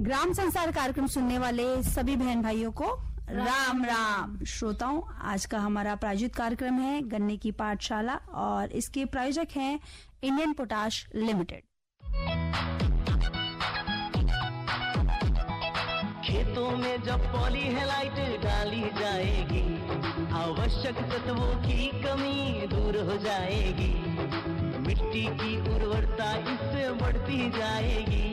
ग्राम संसार कार्यक्रम सुनने वाले सभी बहन भाइयों को राम राम। श्रोताओं, आज का हमारा प्रायोजित कार्यक्रम है गन्ने की पाठशाला और इसके प्रायोजक हैं इंडियन पोटाश लिमिटेड। खेतों में जब पॉलीहेलाइट डाली जाएगी, आवश्यक तत्वों की कमी दूर हो जाएगी, मिट्टी की उर्वरता इससे बढ़ती जाएगी।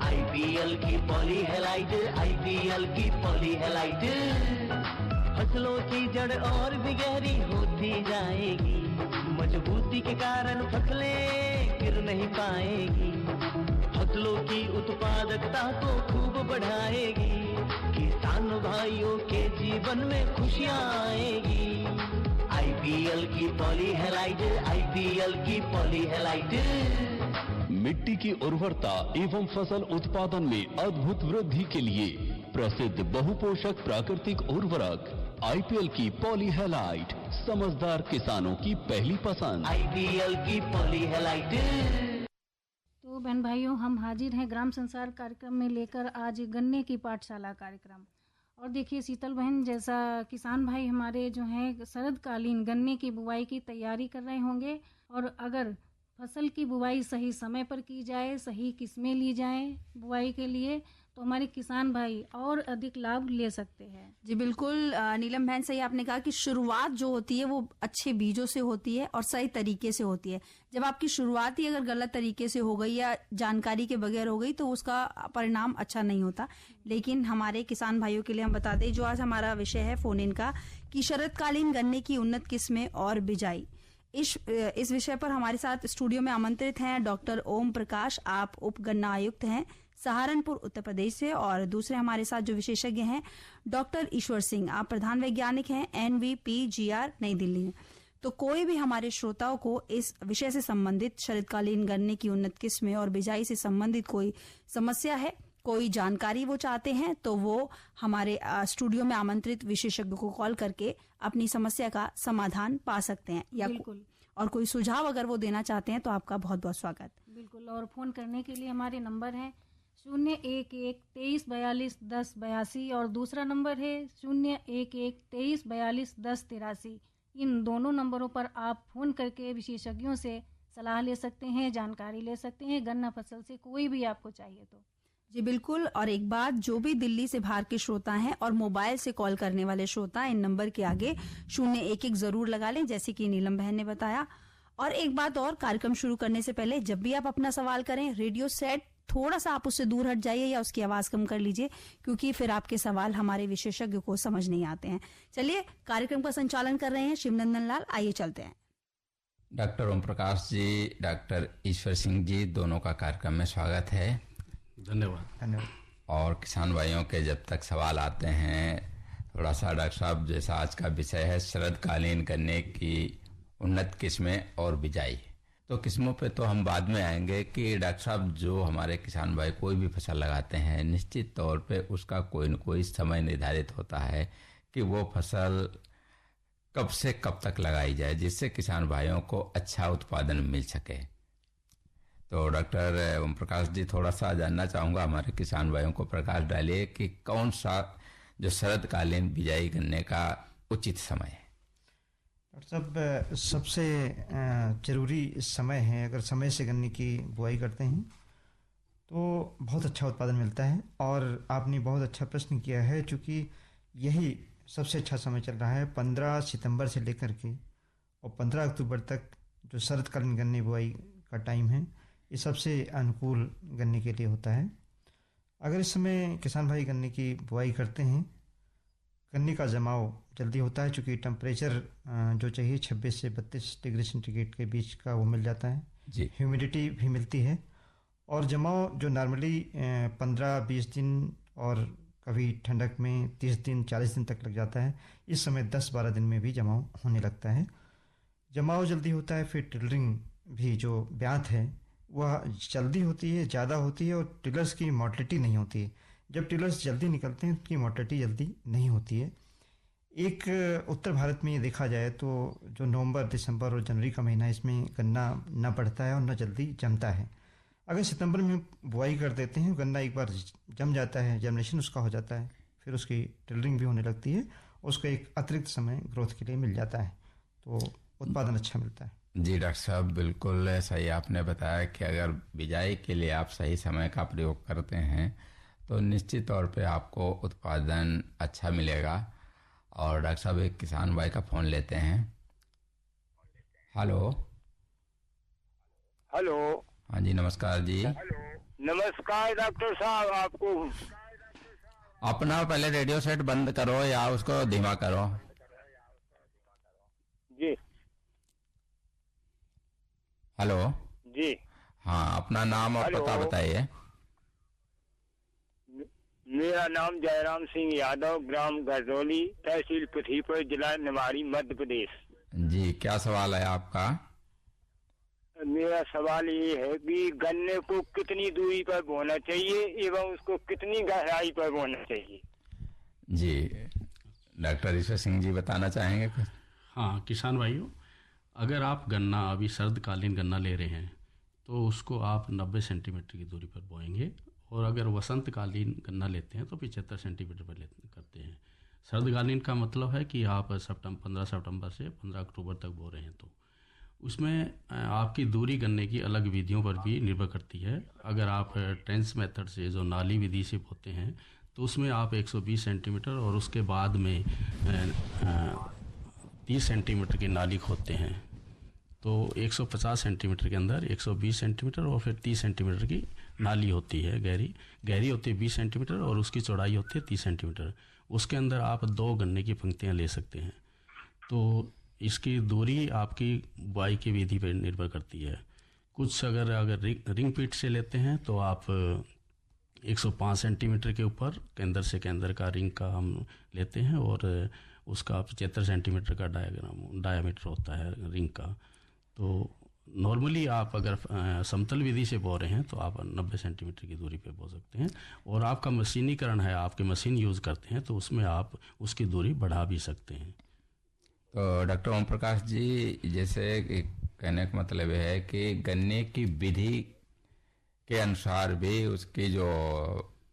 आईपीएल की पॉलीहेलाइट, आईपीएल की पॉलीहेलाइट फसलों की जड़ और भी गहरी होती जाएगी, मजबूती के कारण फसलें गिर नहीं पाएगी, फसलों की उत्पादकता को खूब बढ़ाएगी, किसान भाइयों के जीवन में खुशियां आएगी। आईपीएल की पॉलीहेलाइट, आईपीएल की पॉलीहेलाइट मिट्टी की उर्वरता एवं फसल उत्पादन में अद्भुत वृद्धि के लिए प्रसिद्ध बहुपोषक प्राकृतिक उर्वरक आईपीएल की पॉलीहेलाइट समझदार किसानों की पहली पसंद। आईपीएल की पॉलीहेलाइट। तो बहन भाइयों, हम हाजिर हैं ग्राम संसार कार्यक्रम में लेकर आज गन्ने की पाठशाला कार्यक्रम। और देखिए शीतल बहन, जैसा किसान भाई हमारे जो हैं शरदकालीन गन्ने की बुआई की तैयारी कर रहे होंगे, और अगर फसल की बुआई सही समय पर की जाए, सही किस्में ली जाएं बुआई के लिए, तो हमारे किसान भाई और अधिक लाभ ले सकते हैं। जी बिल्कुल नीलम बहन, सही आपने कहा कि शुरुआत जो होती है वो अच्छे बीजों से होती है और सही तरीके से होती है। जब आपकी शुरुआत ही अगर गलत तरीके से हो गई या जानकारी के बगैर हो गई तो उसका परिणाम अच्छा नहीं होता। लेकिन हमारे किसान भाइयों के लिए हम बता दें, जो आज हमारा विषय है फोन इन का, कि शरदकालीन गन्ने की उन्नत किस्में और बिजाई। इस विषय पर हमारे साथ स्टूडियो में आमंत्रित हैं डॉक्टर ओम प्रकाश। आप उप गन्ना आयुक्त हैं सहारनपुर उत्तर प्रदेश से, और दूसरे हमारे साथ जो विशेषज्ञ हैं डॉक्टर ईश्वर सिंह, आप प्रधान वैज्ञानिक हैं NVPGR नई दिल्ली में। तो कोई भी हमारे श्रोताओं को इस विषय से संबंधित, शरदकालीन गन्ने की उन्नत किस्में और बिजाई से संबंधित कोई समस्या है, कोई जानकारी वो चाहते हैं, तो वो हमारे स्टूडियो में आमंत्रित विशेषज्ञ को कॉल करके अपनी समस्या का समाधान पा सकते हैं, या और कोई सुझाव अगर वो देना चाहते हैं तो आपका बहुत बहुत स्वागत। बिल्कुल, और फोन करने के लिए हमारे नंबर है 011-2342-1082 और दूसरा नंबर है 011-2342-1083। इन दोनों नंबरों पर आप फोन करके विशेषज्ञों से सलाह ले सकते हैं, जानकारी ले सकते हैं, गन्ना फसल से कोई भी आपको चाहिए तो। जी बिल्कुल। और एक बात, जो भी दिल्ली से बाहर के श्रोता हैं और मोबाइल से कॉल करने वाले श्रोता, इन नंबर के आगे 011 जरूर लगा लें, जैसे कि नीलम बहन ने बताया। और एक बात और, कार्यक्रम शुरू करने से पहले जब भी आप अपना सवाल करें, रेडियो सेट थोड़ा सा आप उससे दूर हट जाइए या उसकी आवाज कम कर लीजिए, क्योंकि फिर आपके सवाल हमारे विशेषज्ञ को समझ नहीं आते हैं। चलिए, कार्यक्रम का संचालन कर रहे हैं शिवनंदन लाल, आइए चलते हैं। डॉक्टर ओम प्रकाश जी, डॉक्टर ईश्वर सिंह जी, दोनों का कार्यक्रम में स्वागत है। धन्यवाद। और किसान भाइयों के जब तक सवाल आते हैं, थोड़ा सा डॉक्टर साहब, जैसा आज का विषय है शरदकालीन गन्ने की उन्नत किस्में और बिजाई, तो किस्मों पे तो हम बाद में आएंगे कि डॉक्टर साहब, जो हमारे किसान भाई कोई भी फसल लगाते हैं, निश्चित तौर पे उसका कोई न कोई समय निर्धारित होता है कि वो फसल कब से कब तक लगाई जाए, जिससे किसान भाइयों को अच्छा उत्पादन मिल सके। तो डॉक्टर ओम प्रकाश जी, थोड़ा सा जानना चाहूंगा, हमारे किसान भाइयों को प्रकाश डालिए कि कौन सा जो शरदकालीन बिजाई करने का उचित समय है। डॉक्टर साहब, सबसे जरूरी समय है, अगर समय से गन्ने की बुआई करते हैं तो बहुत अच्छा उत्पादन मिलता है। और आपने बहुत अच्छा प्रश्न किया है, चूँकि यही सबसे अच्छा समय चल रहा है 15 सितंबर से लेकर के और 15 अक्टूबर तक जो शरदकालीन गन्ने बुआई का टाइम है, ये सबसे अनुकूल गन्ने के लिए होता है। अगर इस समय किसान भाई गन्ने की बुआई करते हैं, गन्ने का जमाव जल्दी होता है, चूँकि टेम्परेचर जो चाहिए 26 से 32 डिग्री सेंटीग्रेड के बीच का वो मिल जाता है। जी। ह्यूमिडिटी भी मिलती है, और जमाव जो नॉर्मली 15-20 दिन और कभी ठंडक में 30 दिन 40 दिन तक लग जाता है, इस समय 10-12 दिन में भी जमाव होने लगता है। जमाव जल्दी होता है, फिर टिलरिंग भी जो ब्यात है वह जल्दी होती है, ज़्यादा होती है, और टिलर्स की मोर्टेलिटी नहीं होती है। जब टिलर्स जल्दी निकलते हैं उनकी मोर्टेलिटी जल्दी नहीं होती है। एक उत्तर भारत में ये देखा जाए तो जो नवंबर, दिसंबर और जनवरी का महीना, इसमें गन्ना ना बढ़ता है और ना जल्दी जमता है। अगर सितंबर में बुआई कर देते हैं, गन्ना एक बार जम जाता है, जर्मिनेशन उसका हो जाता है, फिर उसकी टिलरिंग भी होने लगती है, उसको एक अतिरिक्त समय ग्रोथ के लिए मिल जाता है, तो उत्पादन अच्छा मिलता है। जी डॉक्टर साहब, बिल्कुल सही आपने बताया कि अगर बिजाई के लिए आप सही समय का प्रयोग करते हैं तो निश्चित तौर पे आपको उत्पादन अच्छा मिलेगा। और डॉक्टर साहब, एक किसान भाई का फ़ोन लेते हैं। हेलो। हेलो। हाँ जी, नमस्कार जी। नमस्कार डॉक्टर साहब, आपको अपना पहले रेडियो सेट बंद करो या उसको धीमा करो। जी। हेलो जी। हाँ, अपना नाम और हेलो। पता बताइए। मेरा नाम जयराम सिंह यादव, ग्राम गरदौली, तहसील पृथ्वीपुर, जिला निवाड़ी, मध्य प्रदेश। जी, क्या सवाल है आपका? मेरा सवाल ये है कि गन्ने को कितनी दूरी पर बोना चाहिए एवं उसको कितनी गहराई पर बोना चाहिए? जी, डॉक्टर ईश्वर सिंह जी बताना चाहेंगे कुछ? हाँ किसान भाइयों, अगर आप गन्ना अभी सर्दकालीन गन्ना ले रहे हैं तो उसको आप 90 सेंटीमीटर की दूरी पर बोएंगे, और अगर वसंतकालीन गन्ना लेते हैं तो 75 सेंटीमीटर पर करते हैं। सर्दकालीन का मतलब है कि आप 15 सितंबर से 15 अक्टूबर तक बो रहे हैं, तो उसमें आपकी दूरी गन्ने की अलग विधियों पर भी निर्भर करती है। अगर आप ट्रेंच मेथड से, जो नाली विधि से बोते हैं, तो उसमें आप 120 सेंटीमीटर और उसके बाद में 30 सेंटीमीटर की नाली खोदते हैं, तो 150 सेंटीमीटर के अंदर 120 सेंटीमीटर और फिर 30 सेंटीमीटर की नाली होती है, गहरी होती है 20 सेंटीमीटर और उसकी चौड़ाई होती है 30 सेंटीमीटर। उसके अंदर आप 2 गन्ने की पंक्तियां ले सकते हैं। तो इसकी दूरी आपकी बुआई की विधि पर निर्भर करती है। कुछ अगर रिंग पीट से लेते हैं तो आप 105 सेंटीमीटर के ऊपर केंद्र से केंद्र का रिंग का हम लेते हैं, और उसका 75 सेंटीमीटर का डायामीटर होता है रिंग का। तो नॉर्मली आप अगर समतल विधि से बो रहे हैं तो आप 90 सेंटीमीटर की दूरी पे बो सकते हैं, और आपका मशीनीकरण है, आपके मशीन यूज़ करते हैं तो उसमें आप उसकी दूरी बढ़ा भी सकते हैं। तो डॉक्टर ओम प्रकाश जी, जैसे कहने का मतलब है कि गन्ने की विधि के अनुसार भी उसकी जो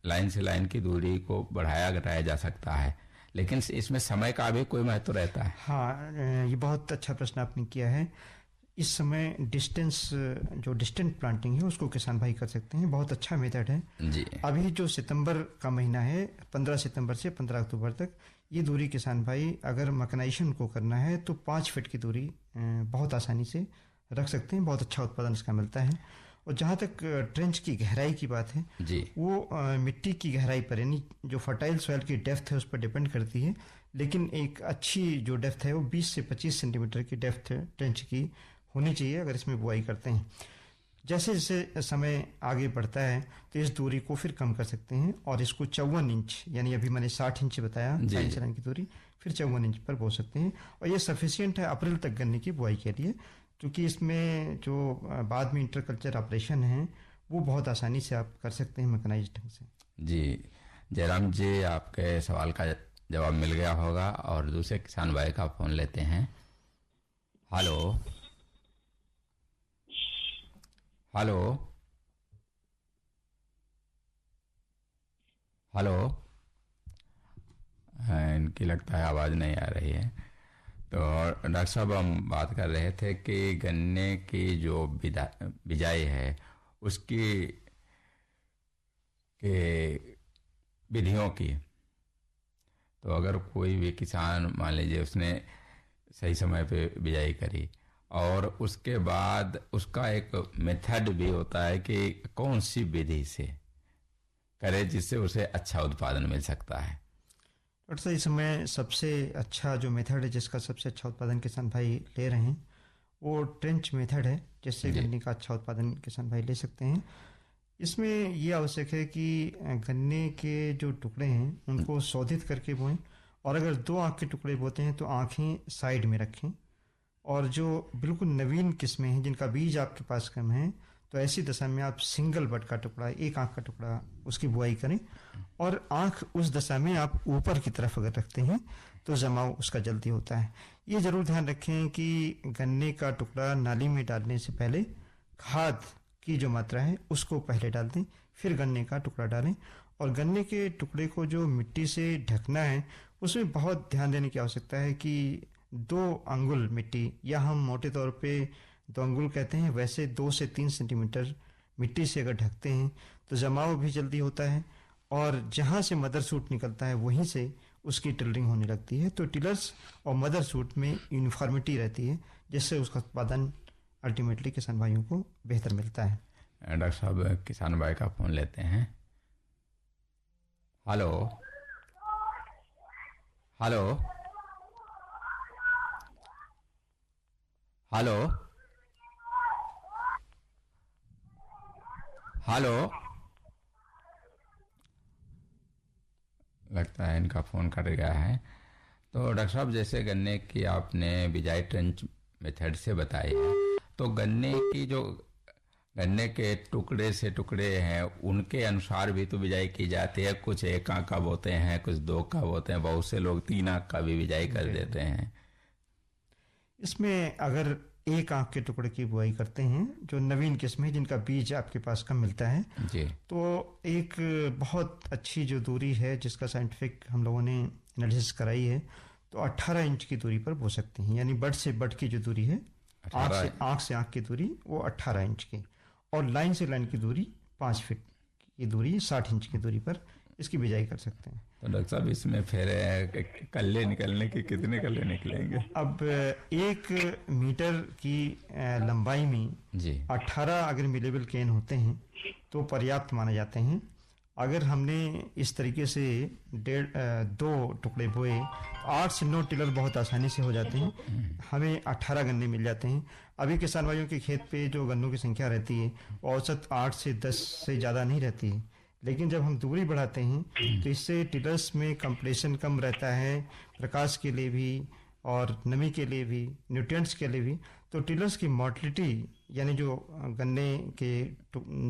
लाइन से लाइन की दूरी को बढ़ाया घटाया जा सकता है, लेकिन इसमें समय का भी कोई महत्व रहता है? हाँ, ये बहुत अच्छा प्रश्न आपने किया है। इस समय जो डिस्टेंट प्लांटिंग है उसको किसान भाई कर सकते हैं, बहुत अच्छा मेथड है जी। अभी जो सितंबर का महीना है, 15 सितंबर से 15 अक्टूबर तक, ये दूरी किसान भाई अगर मकनाइजेशन को करना है तो 5 फीट की दूरी बहुत आसानी से रख सकते हैं, बहुत अच्छा उत्पादन इसका मिलता है। और जहाँ तक ट्रेंच की गहराई की बात है जी, वो मिट्टी की गहराई पर, यानी जो फर्टाइल सॉइल की डेप्थ है उस पर डिपेंड करती है, लेकिन एक अच्छी जो डेप्थ है वो 20 से 25 सेंटीमीटर की डेप्थ ट्रेंच की होनी चाहिए अगर इसमें बुआई करते हैं। जैसे जैसे समय आगे बढ़ता है तो इस दूरी को फिर कम कर सकते हैं और इसको 54 इंच, यानी अभी मैंने 60 इंच बताया लाइन से लाइन की दूरी, फिर 54 इंच पर बो सकते हैं। और ये सफिशिएंट है अप्रैल तक गन्ने की बुआई के लिए, क्योंकि इसमें जो बाद में इंटरकल्चर ऑपरेशन है वो बहुत आसानी से आप कर सकते हैं मैकेनाइज ढंग से। जी जयराम जी, आपके सवाल का जवाब मिल गया होगा, और दूसरे किसान भाई का फोन लेते हैं। हेलो हेलो हेलो, इनकी लगता है आवाज़ नहीं आ रही है। तो डॉक्टर साहब, हम बात कर रहे थे कि गन्ने की जो बिजाई है उसकी के विधियों की, तो अगर कोई भी किसान मान लीजिए उसने सही समय पे बिजाई करी और उसके बाद उसका एक मेथड भी होता है कि कौन सी विधि से करे जिससे उसे अच्छा उत्पादन मिल सकता है। डॉक्टर साहब इस समय सबसे अच्छा जो मेथड है, जिसका सबसे अच्छा उत्पादन किसान भाई ले रहे हैं, वो ट्रेंच मेथड है, जिससे जी। गन्ने का अच्छा उत्पादन किसान भाई ले सकते हैं। इसमें ये आवश्यक है कि गन्ने के जो टुकड़े हैं उनको शोधित करके बोएं, और अगर 2 आँख के टुकड़े बोते हैं तो आँखें साइड में रखें। और जो बिल्कुल नवीन किस्में हैं जिनका बीज आपके पास कम है, तो ऐसी दशा में आप सिंगल बड का टुकड़ा, 1 आँख का टुकड़ा, उसकी बुआई करें। और आँख उस दशा में आप ऊपर की तरफ अगर रखते हैं तो जमाव उसका जल्दी होता है। ये जरूर ध्यान रखें कि गन्ने का टुकड़ा नाली में डालने से पहले खाद की जो मात्रा है उसको पहले डाल दें, फिर गन्ने का टुकड़ा डालें। और गन्ने के टुकड़े को जो मिट्टी से ढकना है उसमें बहुत ध्यान देने की आवश्यकता है कि 2 अंगुल मिट्टी, या हम मोटे तौर पे 2 अंगुल कहते हैं, वैसे 2 से 3 सेंटीमीटर मिट्टी से अगर ढकते हैं तो जमाव भी जल्दी होता है, और जहाँ से मदर सूट निकलता है वहीं से उसकी टिलरिंग होने लगती है। तो टिलर्स और मदर सूट में यूनिफॉर्मिटी रहती है, जिससे उसका उत्पादन अल्टीमेटली किसान भाइयों को बेहतर मिलता है। डॉक्टर साहब किसान भाई का फ़ोन लेते हैं। हेलो हेलो हेलो हेलो, लगता है इनका फ़ोन कट गया है। तो डॉक्टर साहब जैसे गन्ने की आपने बिजाई ट्रेंच मेथड से बताई है, तो गन्ने की जो गन्ने के टुकड़े से टुकड़े हैं उनके अनुसार भी तो बिजाई की जाती है। कुछ 1 आँख का बोते हैं, कुछ 2 का बोते हैं, बहुत से लोग 3 आँख का भी बिजाई कर देते हैं। इसमें अगर 1 आँख के टुकड़े की बुआई करते हैं, जो नवीन किस्म है जिनका बीज आपके पास कम मिलता है, जी, तो एक बहुत अच्छी जो दूरी है जिसका साइंटिफिक हम लोगों ने एनालिसिस कराई है, तो 18 इंच की दूरी पर बो सकते हैं। यानी बड से बड की जो दूरी है, आँख से आँख की दूरी, वो 18 इंच की, और लाइन से लाइन की दूरी 5 फीट की दूरी, 60 इंच की दूरी पर इसकी बिजाई कर सकते हैं। तो डॉक्टर साहब इसमें फिर कल्ले निकलने के कितने कल्ले निकलेंगे? अब 1 मीटर की लंबाई में जी, 18 अगर मिलेबल केन होते हैं तो पर्याप्त माने जाते हैं। अगर हमने इस तरीके से 2 टुकड़े बोए, 8 से 9 टिलर बहुत आसानी से हो जाते हैं, हमें 18 गन्ने मिल जाते हैं। अभी किसान भाइयों के खेत पे जो गन्नों की संख्या रहती है औसत 8 से 10 से ज़्यादा नहीं रहती है, लेकिन जब हम दूरी बढ़ाते हैं तो इससे टिलर्स में कंप्रेशन कम रहता है, प्रकाश के लिए भी और नमी के लिए भी, न्यूट्रिएंट्स के लिए भी। तो टिलर्स की मोटिलिटी, यानी जो गन्ने के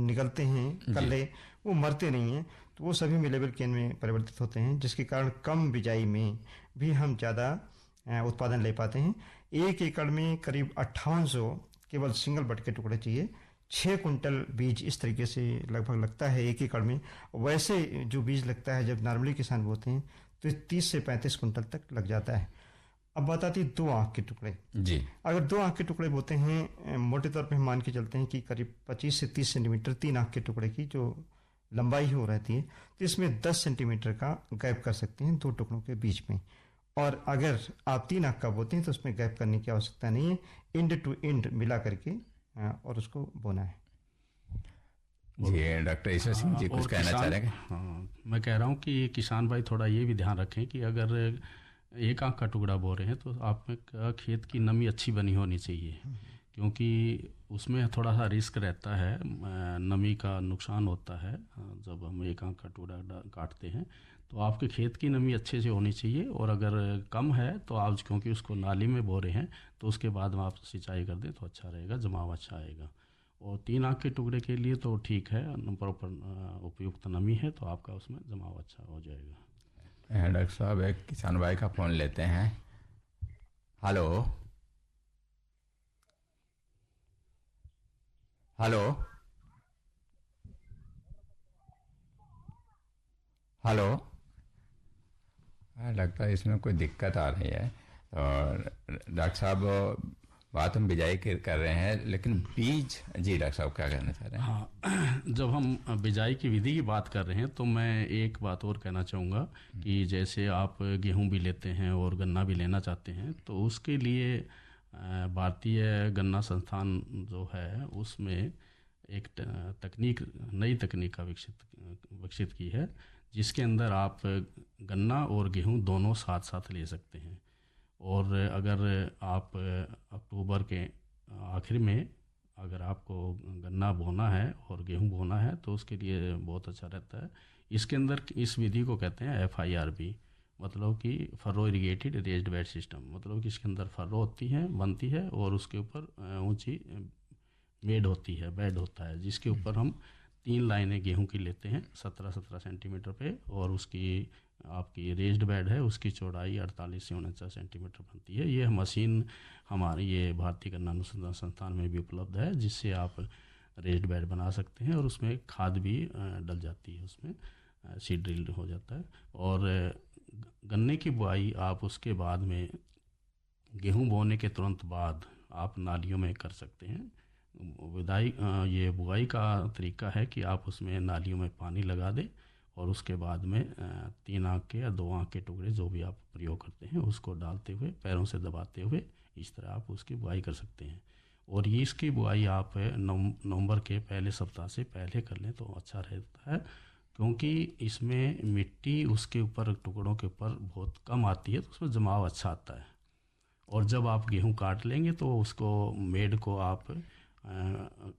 निकलते हैं कल्ले, वो मरते नहीं हैं, तो वो सभी मिलेबल केन में परिवर्तित होते हैं, जिसके कारण कम बिजाई में भी हम ज़्यादा उत्पादन ले पाते हैं। 1 एकड़ में करीब 5800 केवल सिंगल बड के टुकड़े चाहिए। 6 कुंटल बीज इस तरीके से लगभग लगता है 1 एकड़ में। वैसे जो बीज लगता है जब नॉर्मली किसान बोते हैं तो 30 से 35 कुंटल तक लग जाता है। अब बात आती है 2 आँख के टुकड़े। जी, अगर 2 आँख के टुकड़े बोते हैं, मोटे तौर पे हम मान के चलते हैं कि करीब 25 से 30 सेंटीमीटर 3 आँख के टुकड़े की जो लंबाई हो रहती है, तो इसमें 10 सेंटीमीटर का गैप कर सकते हैं 2 टुकड़ों के बीच में। और अगर आप 3 आँख का बोते हैं तो उसमें गैप करने की आवश्यकता नहीं है, एंड टू एंड मिला करके और उसको बोना है। जी डॉक्टर ईश्वर सिंह जी कुछ कहना चाह रहे हैं? हाँ, मैं कह रहा हूँ कि किसान भाई थोड़ा ये भी ध्यान रखें कि अगर 1 आँख का टुकड़ा बो रहे हैं तो आपका खेत की नमी अच्छी बनी होनी चाहिए, क्योंकि उसमें थोड़ा सा रिस्क रहता है, नमी का नुकसान होता है। जब हम 1 आँख का टुकड़ा काटते हैं तो आपके खेत की नमी अच्छे से होनी चाहिए, और अगर कम है तो आप, क्योंकि उसको नाली में बो रहे हैं, तो उसके बाद में आप सिंचाई कर दें तो अच्छा रहेगा, जमाव अच्छा आएगा। और 3 आँख के टुकड़े के लिए तो ठीक है, प्रॉपर उपयुक्त नमी है तो आपका उसमें जमाव अच्छा हो जाएगा। डॉक्टर साहब एक किसान भाई का फ़ोन लेते हैं। हेलो हेलो हेलो, लगता है इसमें कोई दिक्कत आ रही है। और डॉक्टर साहब बात हम बिजाई की कर रहे हैं, लेकिन बीज, जी डॉक्टर साहब क्या कहना चाह रहे हैं? हाँ, जब हम बिजाई की विधि की बात कर रहे हैं तो मैं एक बात और कहना चाहूँगा कि जैसे आप गेहूं भी लेते हैं और गन्ना भी लेना चाहते हैं, तो उसके लिए भारतीय गन्ना संस्थान जो है उसमें एक नई तकनीक का विकसित की है, जिसके अंदर आप गन्ना और गेहूं दोनों साथ साथ ले सकते हैं। और अगर आप अक्टूबर के आखिर में अगर आपको गन्ना बोना है और गेहूं बोना है तो उसके लिए बहुत अच्छा रहता है। इसके अंदर इस विधि को कहते हैं FIRB, मतलब कि furrow irrigated raised bed system. मतलब कि इसके अंदर फरो होती है, बनती है और उसके ऊपर ऊंची बेड होती है, बेड होता है, जिसके ऊपर हम 3 लाइनें गेहूं की लेते हैं 17-17 सेंटीमीटर पे, और उसकी आपकी रेज्ड बेड है, उसकी चौड़ाई 48 से 49 सेंटीमीटर बनती है। ये मशीन हमारी ये भारतीय गन्ना अनुसंधान संस्थान में भी उपलब्ध है, जिससे आप रेज्ड बेड बना सकते हैं और उसमें खाद भी डल जाती है, उसमें सीड ड्रिल हो जाता है। और गन्ने की बुआई आप उसके बाद में गेहूं बोने के तुरंत बाद आप नालियों में कर सकते हैं। ये बुआई का तरीका है कि आप उसमें नालियों में पानी लगा दें और उसके बाद में 3 आंख के या 2 आंख के टुकड़े जो भी आप प्रयोग करते हैं उसको डालते हुए पैरों से दबाते हुए इस तरह आप उसकी बुआई कर सकते हैं। और ये इसकी बुआई आप नवंबर के पहले सप्ताह से पहले कर लें तो अच्छा रहता है, क्योंकि इसमें मिट्टी उसके ऊपर टुकड़ों के ऊपर बहुत कम आती है, तो उसमें जमाव अच्छा आता है। और जब आप गेहूं काट लेंगे तो उसको मेड को आप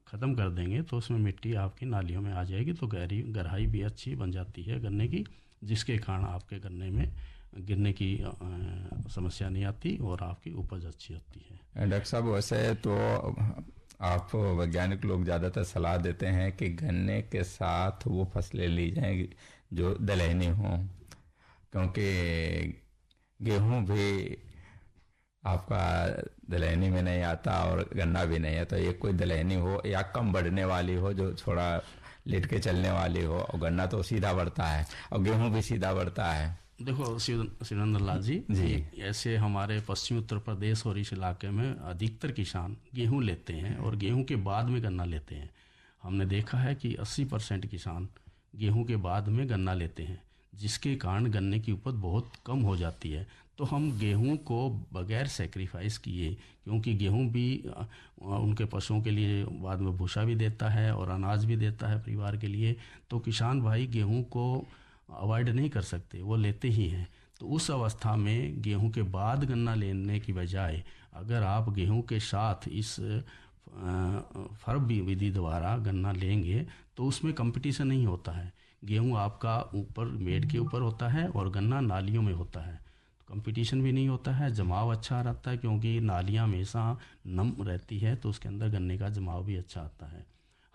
ख़त्म कर देंगे तो उसमें मिट्टी आपकी नालियों में आ जाएगी, तो गहराई भी अच्छी बन जाती है गन्ने की, जिसके कारण आपके गन्ने में गिरने की समस्या नहीं आती और आपकी उपज अच्छी होती है। डॉक्टर साहब, वैसे तो आप वैज्ञानिक लोग ज़्यादातर सलाह देते हैं कि गन्ने के साथ वो फसलें ली जाएं जो दलहनी हों, क्योंकि गेहूं भी आपका दलहनी में नहीं आता और गन्ना भी नहीं है, तो एक कोई दलहनी हो या कम बढ़ने वाली हो जो थोड़ा लेट के चलने वाली हो, और गन्ना तो सीधा बढ़ता है और गेहूं भी सीधा बढ़ता है। देखो सुरेंद्र लाल जी, ऐसे हमारे पश्चिमी उत्तर प्रदेश और इस इलाके में अधिकतर किसान गेहूं लेते हैं और गेहूं के बाद में गन्ना लेते हैं। हमने देखा है कि 80% किसान गेहूं के बाद में गन्ना लेते हैं, जिसके कारण गन्ने की उपज बहुत कम हो जाती है। तो हम गेहूं को बगैर सेक्रीफाइस किए, क्योंकि गेहूं भी उनके पशुओं के लिए बाद में भूसा भी देता है और अनाज भी देता है परिवार के लिए, तो किसान भाई गेहूं को अवॉइड नहीं कर सकते, वो लेते ही हैं। तो उस अवस्था में गेहूं के बाद गन्ना लेने की बजाय अगर आप गेहूं के साथ इस फर्ब विधि द्वारा गन्ना लेंगे तो उसमें कंपटीशन नहीं होता है। गेहूं आपका ऊपर मेड के ऊपर होता है और गन्ना नालियों में होता है, तो कंपटीशन भी नहीं होता है, जमाव अच्छा रहता है, क्योंकि नालियाँ हमेशा नम रहती है तो उसके अंदर गन्ने का जमाव भी अच्छा आता है।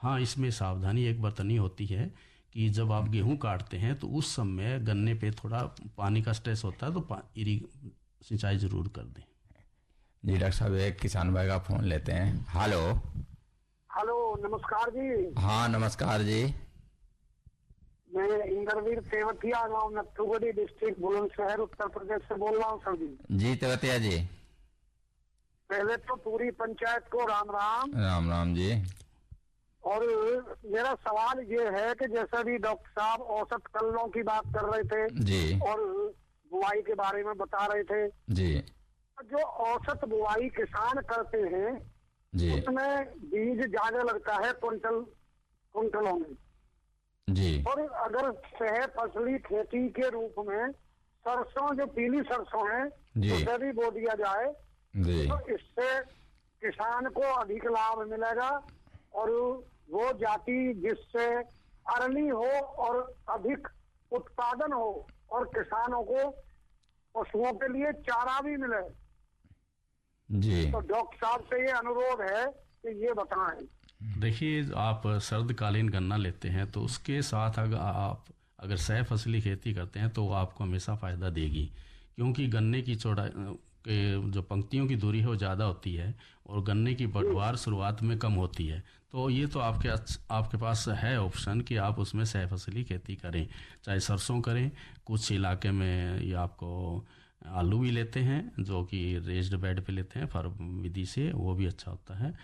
हाँ, इसमें सावधानी एक बरतनी होती है कि जब आप गेहूं काटते हैं तो उस समय गन्ने पे थोड़ा पानी का स्ट्रेस होता है, तो सिंचाई जरूर कर दें। जी डॉक्टर साहब, एक किसान भाई का फोन लेते हैं। हेलो नमस्कार जी। हाँ नमस्कार जी। मैं इंद्रवीर तेवतिया, गाँव नथुगढ़ी, डिस्ट्रिक्ट बुलंदशहर, उत्तर प्रदेश से बोल रहा हूँ सर जी। जी तेवतिया जी, पहले तो पूरी पंचायत को राम राम। राम राम जी। और मेरा सवाल ये है कि जैसा भी डॉक्टर साहब औसत कलमों की बात कर रहे थे जी और बुआई के बारे में बता रहे थे जी, जो औसत बुआई किसान करते हैं जी उसमें बीज ज्यादा लगता है कुंटलों में जी। और अगर सह फसली खेती के रूप में सरसों, जो पीली सरसों है, उसे भी बो दिया जाए जी, तो इससे किसान को अधिक लाभ मिलेगा और वो जाति जिससे अरली हो और अधिक उत्पादन हो और किसानों को पशुओं के लिए चारा भी मिले। जी तो डॉक्टर साहब से ये अनुरोध है कि ये बताएं। देखिए, आप सर्दकालीन गन्ना लेते हैं तो उसके साथ अगर सह फसली खेती करते हैं तो वो आपको हमेशा फ़ायदा देगी, क्योंकि गन्ने की चौड़ाई के जो पंक्तियों की दूरी है वो ज़्यादा होती है और गन्ने की पैदावार शुरुआत में कम होती है। तो ये तो आपके पास है ऑप्शन कि आप उसमें सह फसली खेती करें, चाहे सरसों करें, कुछ इलाके में ये आपको आलू भी लेते हैं जो कि रेज्ड बेड पे लेते हैं फर्ब विधि से, वो भी अच्छा होता है।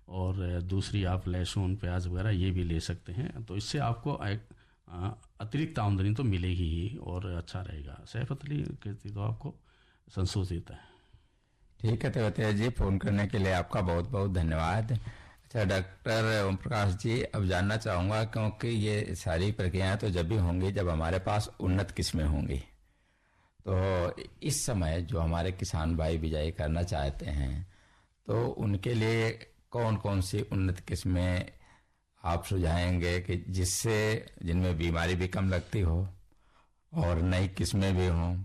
और दूसरी आप लहसुन, प्याज वगैरह ये भी ले सकते हैं, तो इससे आपको अतिरिक्त आमदनी तो मिलेगी ही और अच्छा रहेगा। सह फसली खेती तो आपको संशोधित है। ठीक है तेवतिया जी, फोन करने के लिए आपका बहुत बहुत धन्यवाद। अच्छा डॉक्टर ओम प्रकाश जी, अब जानना चाहूँगा, क्योंकि ये सारी प्रक्रियाएं तो जब भी होंगी जब हमारे पास उन्नत किस्में होंगी, तो इस समय जो हमारे किसान भाई बिजाई करना चाहते हैं तो उनके लिए कौन कौन सी उन्नत किस्में आप सुझाएंगे कि जिससे जिनमें बीमारी भी कम लगती हो और नई किस्में भी हों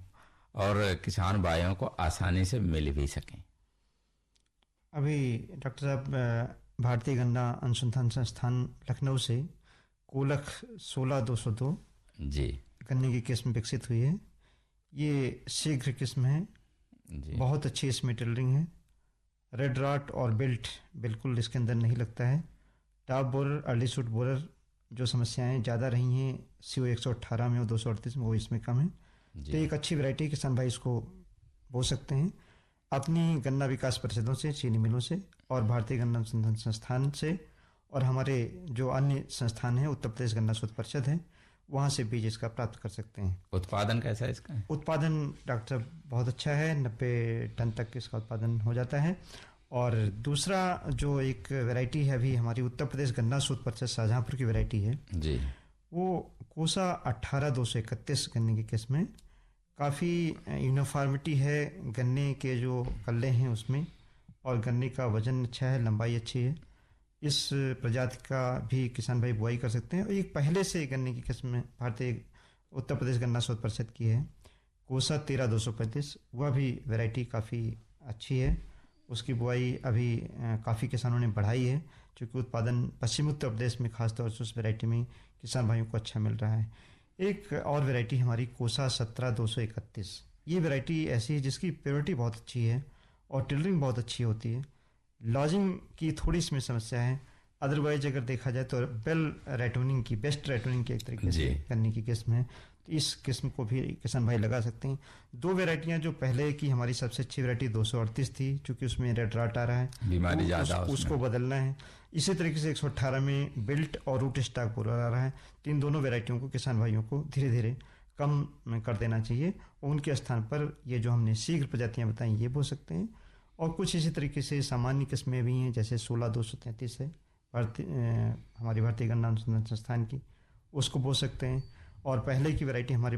और किसान भाइयों को आसानी से मिल भी सकें? अभी डॉक्टर साहब भारतीय गन्ना अनुसंधान संस्थान लखनऊ से कोलख 16202 जी गन्ने की किस्म विकसित हुई है। ये शीघ्र किस्म है, जी बहुत अच्छी इसमें टिलरिंग है, रेड रॉट और बिल्ट बिल्कुल इसके अंदर नहीं लगता है। Top borer, early shoot borer जो समस्याएं ज़्यादा रही हैं CO 118 में और 238 में, वो इसमें कम है। तो एक अच्छी वैरायटी किसान भाई इसको बो सकते हैं अपनी गन्ना विकास परिषदों से, चीनी मिलों से और भारतीय गन्ना अनुसंधान संस्थान से, और हमारे जो अन्य संस्थान हैं उत्तर प्रदेश गन्ना शोध परिषद है, वहाँ से बीज इसका प्राप्त कर सकते हैं। उत्पादन कैसा है इसका? उत्पादन डॉक्टर साहब बहुत अच्छा है, 90 टन तक इसका उत्पादन हो जाता है। और दूसरा जो एक वैरायटी है अभी हमारी उत्तर प्रदेश गन्ना शोध परिषद शाहजहाँपुर की वैरायटी है जी, वो कोसा 18231 गन्ने की किस्म है। काफ़ी यूनिफॉर्मिटी है गन्ने के जो कल्ले हैं उसमें, और गन्ने का वजन अच्छा है, लंबाई अच्छी है। इस प्रजाति का भी किसान भाई बुआई कर सकते हैं। और एक पहले से गन्ने की किस्म है भारतीय उत्तर प्रदेश गन्ना शोध परिषद की है, कोसा 13235, वह भी वैरायटी काफ़ी अच्छी है। उसकी बुआई अभी काफ़ी किसानों ने बढ़ाई है, क्योंकि उत्पादन पश्चिमी उत्तर प्रदेश में खासतौर से उस वैरायटी में किसान भाइयों को अच्छा मिल रहा है। एक और वैरायटी हमारी कोसा 17231, ये वैरायटी ऐसी है जिसकी प्योरिटी बहुत अच्छी है और टिलरिंग बहुत अच्छी होती है। लॉजिंग की थोड़ी इसमें समस्या है, अदरवाइज अगर देखा जाए तो बेल रेटोनिंग की, बेस्ट रेटोनिंग की एक तरीके से गन्ने की किस्म है। तो इस किस्म को भी किसान भाई लगा सकते हैं। दो वैरायटियां, जो पहले की हमारी सबसे अच्छी वैरायटी 238 थी, क्योंकि उसमें रेड रॉट आ रहा है, बीमारी ज़्यादा, उसको बदलना है। इसी तरीके से 118 में बिल्ट और रूट स्टॉक बोलर आ रहा है। तो इन दोनों वैरायटियों को किसान भाइयों को धीरे धीरे कम कर देना चाहिए, और उनके स्थान पर ये जो हमने शीघ्र प्रजातियाँ बताई ये बो सकते हैं। और कुछ इसी तरीके से सामान्य किस्में भी हैं, जैसे 16233 है हमारी भारतीय गन्ना अनुसंधान संस्थान की, उसको बो सकते हैं। और पहले की वैरायटी हमारी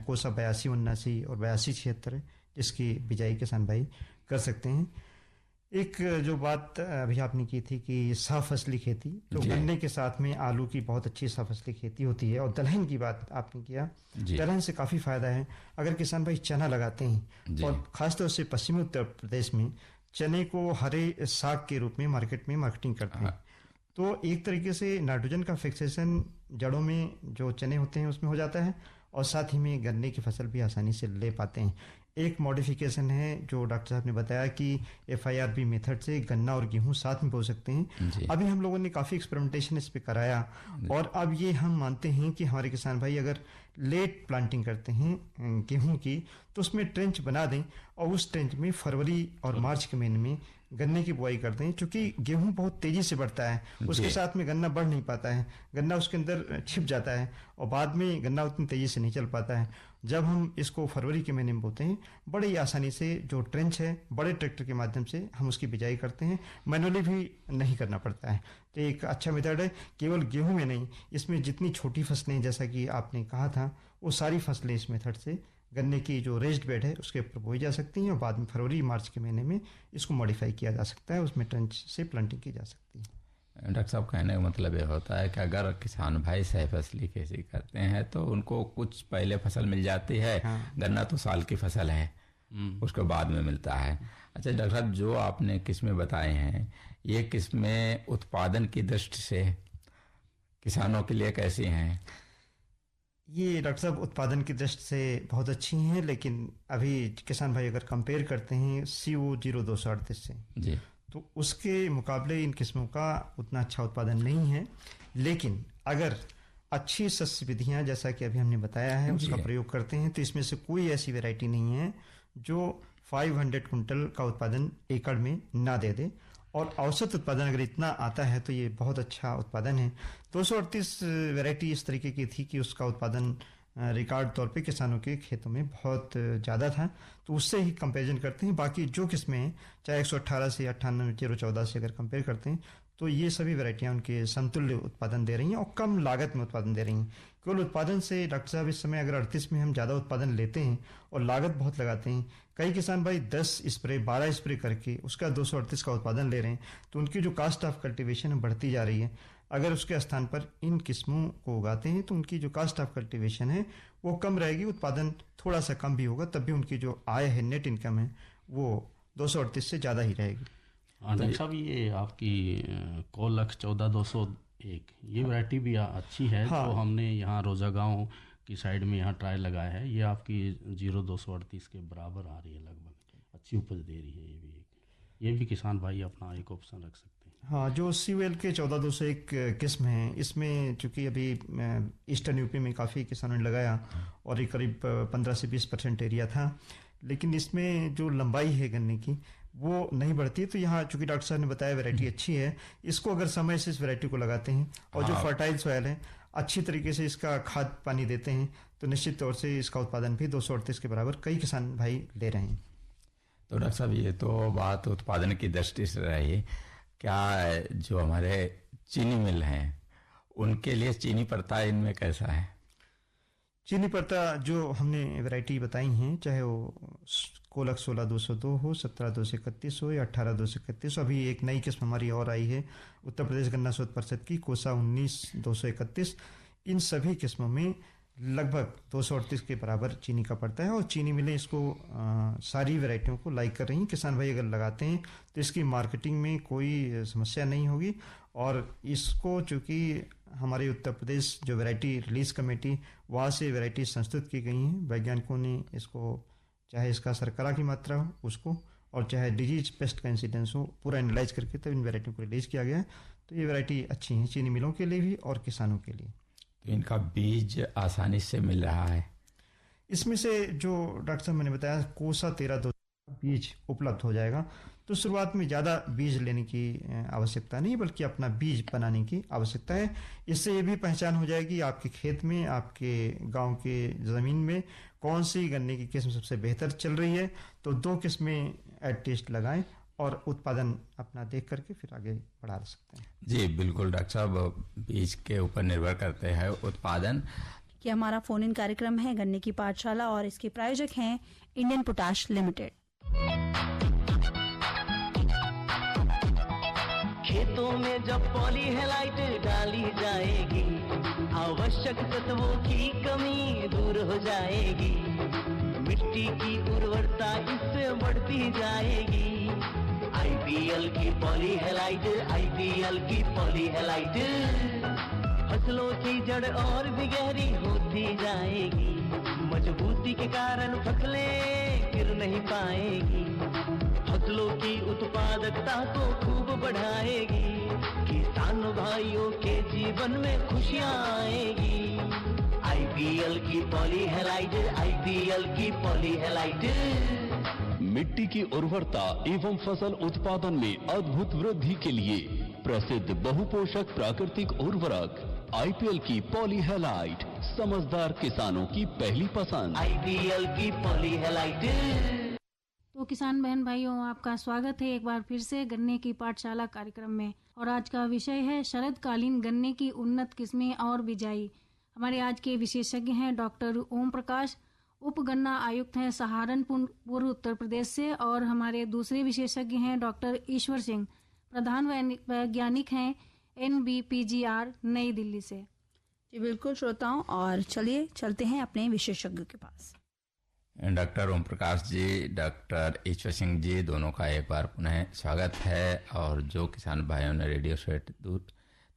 कोसा 8279 और 8276 है, जिसकी बिजाई किसान भाई कर सकते हैं। एक जो बात अभी आपने की थी कि सहफसली खेती, तो गन्ने के साथ में आलू की बहुत अच्छी सहफसली खेती होती है। और दलहन की बात आपने किया, दलहन से काफ़ी फ़ायदा है। अगर किसान भाई चना लगाते हैं, और ख़ासतौर से पश्चिमी उत्तर प्रदेश में चने को हरे साग के रूप में मार्केट में मार्केटिंग करते हैं, तो एक तरीके से नाइट्रोजन का फिक्सेशन जड़ों में जो चने होते हैं उसमें हो जाता है, और साथ ही में गन्ने की फसल भी आसानी से ले पाते हैं। एक मॉडिफिकेशन है जो डॉक्टर साहब ने बताया कि FIRB मेथड से गन्ना और गेहूं साथ में बो सकते हैं। अभी हम लोगों ने काफ़ी एक्सपेरिमेंटेशन इस पे कराया, और अब ये हम मानते हैं कि हमारे किसान भाई अगर लेट प्लांटिंग करते हैं गेहूं की, तो उसमें ट्रेंच बना दें, और उस ट्रेंच में फरवरी और मार्च के महीने में गन्ने की बुआई करते हैं। क्योंकि गेहूं बहुत तेज़ी से बढ़ता है, उसके साथ में गन्ना बढ़ नहीं पाता है, गन्ना उसके अंदर छिप जाता है, और बाद में गन्ना उतनी तेज़ी से नहीं चल पाता है। जब हम इसको फरवरी के महीने में बोते हैं, बड़े ही आसानी से जो ट्रेंच है बड़े ट्रैक्टर के माध्यम से हम उसकी बिजाई करते हैं, मैनुअली भी नहीं करना पड़ता है। तो एक अच्छा मेथड है। केवल गेहूं में नहीं, इसमें जितनी छोटी फसलें, जैसा कि आपने कहा था, वो सारी फसलें इस मेथड से गन्ने की जो रेस्ड बेड है उसके ऊपर बोई जा सकती हैं, और बाद में फरवरी मार्च के महीने में इसको मॉडिफाई किया जा सकता है, उसमें ट्रेंच से प्लांटिंग की जा सकती है। डॉक्टर साहब, कहने का मतलब ये होता है कि अगर किसान भाई सह फसली खेती करते हैं तो उनको कुछ पहले फसल मिल जाती है। गन्ना तो साल की फसल है, उसके बाद में मिलता है। अच्छा डॉक्टर साहब, जो आपने किस्में बताए हैं, ये किस्में उत्पादन की दृष्टि से किसानों के लिए कैसी हैं? ये डॉक्टर साहब उत्पादन की दृष्टि से बहुत अच्छी हैं, लेकिन अभी किसान भाई अगर कंपेयर करते हैं CO 0238 से जी, तो उसके मुकाबले इन किस्मों का उतना अच्छा उत्पादन नहीं है। लेकिन अगर अच्छी सस्य विधियाँ, जैसा कि अभी हमने बताया है, उसका प्रयोग करते हैं, तो इसमें से कोई ऐसी वैरायटी नहीं है जो 500 कुंटल का उत्पादन एकड़ में ना दे दे। और औसत उत्पादन अगर इतना आता है तो ये बहुत अच्छा उत्पादन है। 238 वैरायटी इस तरीके की थी कि उसका उत्पादन रिकॉर्ड तौर पे किसानों के खेतों में बहुत ज़्यादा था, तो उससे ही कंपैरिजन करते हैं। बाकी जो किस्में हैं, चाहे 118 से 98 014 से अगर कंपेयर करते हैं, तो ये सभी वैरायटियाँ उनके समतुल्य उत्पादन दे रही हैं और कम लागत में उत्पादन दे रही हैं। केवल उत्पादन से डॉक्टर साहब इस समय अगर 38 में हम ज़्यादा उत्पादन लेते हैं और लागत बहुत लगाते हैं, कई किसान भाई 10 स्प्रे 12 स्प्रे करके उसका 238 का उत्पादन ले रहे हैं, तो उनकी जो कास्ट ऑफ कल्टीवेशन है बढ़ती जा रही है। अगर उसके स्थान पर इन किस्मों को उगाते हैं तो उनकी जो कास्ट ऑफ कल्टीवेशन है वो कम रहेगी, उत्पादन थोड़ा सा कम भी होगा, तब भी उनकी जो आय है, नेट इनकम है, वो 238 से ज़्यादा ही रहेगी। डॉक्टर साहब, ये आपकी कोलक 14201 ये वैरायटी भी अच्छी है। हाँ। तो हमने यहाँ रोजा गांव की साइड में यहाँ ट्रायल लगाया है, ये आपकी 0238 के बराबर आ रही है, लगभग अच्छी उपज दे रही है। ये भी किसान भाई अपना एक ऑप्शन रख सकते हैं। हाँ, जो COL के 14201 किस्म है, इसमें चूँकि अभी ईस्टर्न यूपी में काफ़ी किसानों ने लगाया और ये करीब 15 से 20% एरिया था, लेकिन इसमें जो लंबाई है गन्ने की वो नहीं बढ़ती। तो यहाँ चूँकि डॉक्टर साहब ने बताया वैरायटी अच्छी है, इसको अगर समय से इस वैरायटी को लगाते हैं और जो फर्टाइल सॉयल है अच्छी तरीके से इसका खाद पानी देते हैं, तो निश्चित तौर से इसका उत्पादन भी 238 के बराबर कई किसान भाई ले रहे हैं। तो डॉक्टर साहब, ये तो बात उत्पादन की दृष्टि से रही, क्या जो हमारे चीनी मिल हैं उनके लिए चीनी पर्ता इनमें कैसा है? चीनी पर्ता जो हमने वैरायटी बताई हैं, चाहे वो कोलक 16202 हो, 17231 हो या 18231 हो, अभी एक नई किस्म हमारी और आई है उत्तर प्रदेश गन्ना शोध परिषद की कोसा 19231, इन सभी किस्मों में लगभग 238 के बराबर चीनी का पड़ता है और चीनी मिलें इसको सारी वैरायटियों को लाइक कर रही हैं। किसान भाई अगर लगाते हैं तो इसकी मार्केटिंग में कोई समस्या नहीं होगी और इसको चूँकि हमारे उत्तर प्रदेश जो वैरायटी रिलीज कमेटी वहाँ से वैरायटी संस्तुत की गई हैं, वैज्ञानिकों ने इसको चाहे इसका शर्करा की मात्रा हो उसको और चाहे डिजीज पेस्ट का इंसिडेंस हो पूरा एनालाइज करके तब इन वैरायटियों को रिलीज किया गया है। तो ये वैरायटी अच्छी हैं चीनी मिलों के लिए भी और किसानों के लिए। तो इनका बीज आसानी से मिल रहा है? इसमें से जो डॉक्टर साहब मैंने बताया कोसा 13 बीज उपलब्ध हो जाएगा। तो शुरुआत में ज़्यादा बीज लेने की आवश्यकता नहीं, बल्कि अपना बीज बनाने की आवश्यकता है। इससे ये भी पहचान हो जाएगी आपके खेत में, आपके गांव के ज़मीन में कौन सी गन्ने की किस्म सबसे बेहतर चल रही है। तो 2 किस्में एट टेस्ट लगाएं और उत्पादन अपना देख करके फिर आगे बढ़ा सकते हैं। जी बिल्कुल डॉक्टर साहब, बीज के ऊपर निर्भर करते हैं उत्पादन। कि हमारा फोन इन कार्यक्रम है गन्ने की पाठशाला और इसके प्रायोजक हैं इंडियन पोटाश लिमिटेड। खेतों में जब पॉलीहेलाइट डाली जाएगी, आवश्यक तत्वों की कमी दूर हो जाएगी, मिट्टी की उर्वरता इससे बढ़ती जाएगी। IPL की पॉलीहेलाइट, IPL की पॉलीहेलाइट फसलों की जड़ और भी गहरी होती जाएगी, मजबूती के कारण फसलें गिर नहीं पाएगी, फसलों की उत्पादकता को खूब बढ़ाएगी, किसान भाइयों के जीवन में खुशियां आएगी। IPL की पॉलीहेलाइट, IPL की पॉलीहेलाइट मिट्टी की उर्वरता एवं फसल उत्पादन में अद्भुत वृद्धि के लिए प्रसिद्ध बहुपोषक प्राकृतिक उर्वरक IPL की पॉलीहेलाइट समझदार किसानों की पहली पसंद। IPL की पॉलीहेलाइट। तो किसान बहन भाइयों, आपका स्वागत है एक बार फिर से गन्ने की पाठशाला कार्यक्रम में। और आज का विषय है शरदकालीन गन्ने की उन्नत किस्में और बिजाई। हमारे आज के विशेषज्ञ हैं डॉक्टर ओम प्रकाश, उप गन्ना आयुक्त हैं सहारनपुर पूर्व उत्तर प्रदेश से, और हमारे दूसरे विशेषज्ञ हैं डॉक्टर ईश्वर सिंह, प्रधान वैज्ञानिक हैं NBPGR नई दिल्ली से। जी बिल्कुल श्रोताओं, और चलिए चलते हैं अपने विशेषज्ञ के पास। डॉक्टर ओम प्रकाश जी, डॉक्टर ईश्वर सिंह जी, दोनों का एक बार पुनः स्वागत है। और जो किसान भाइयों ने रेडियो सेट दूर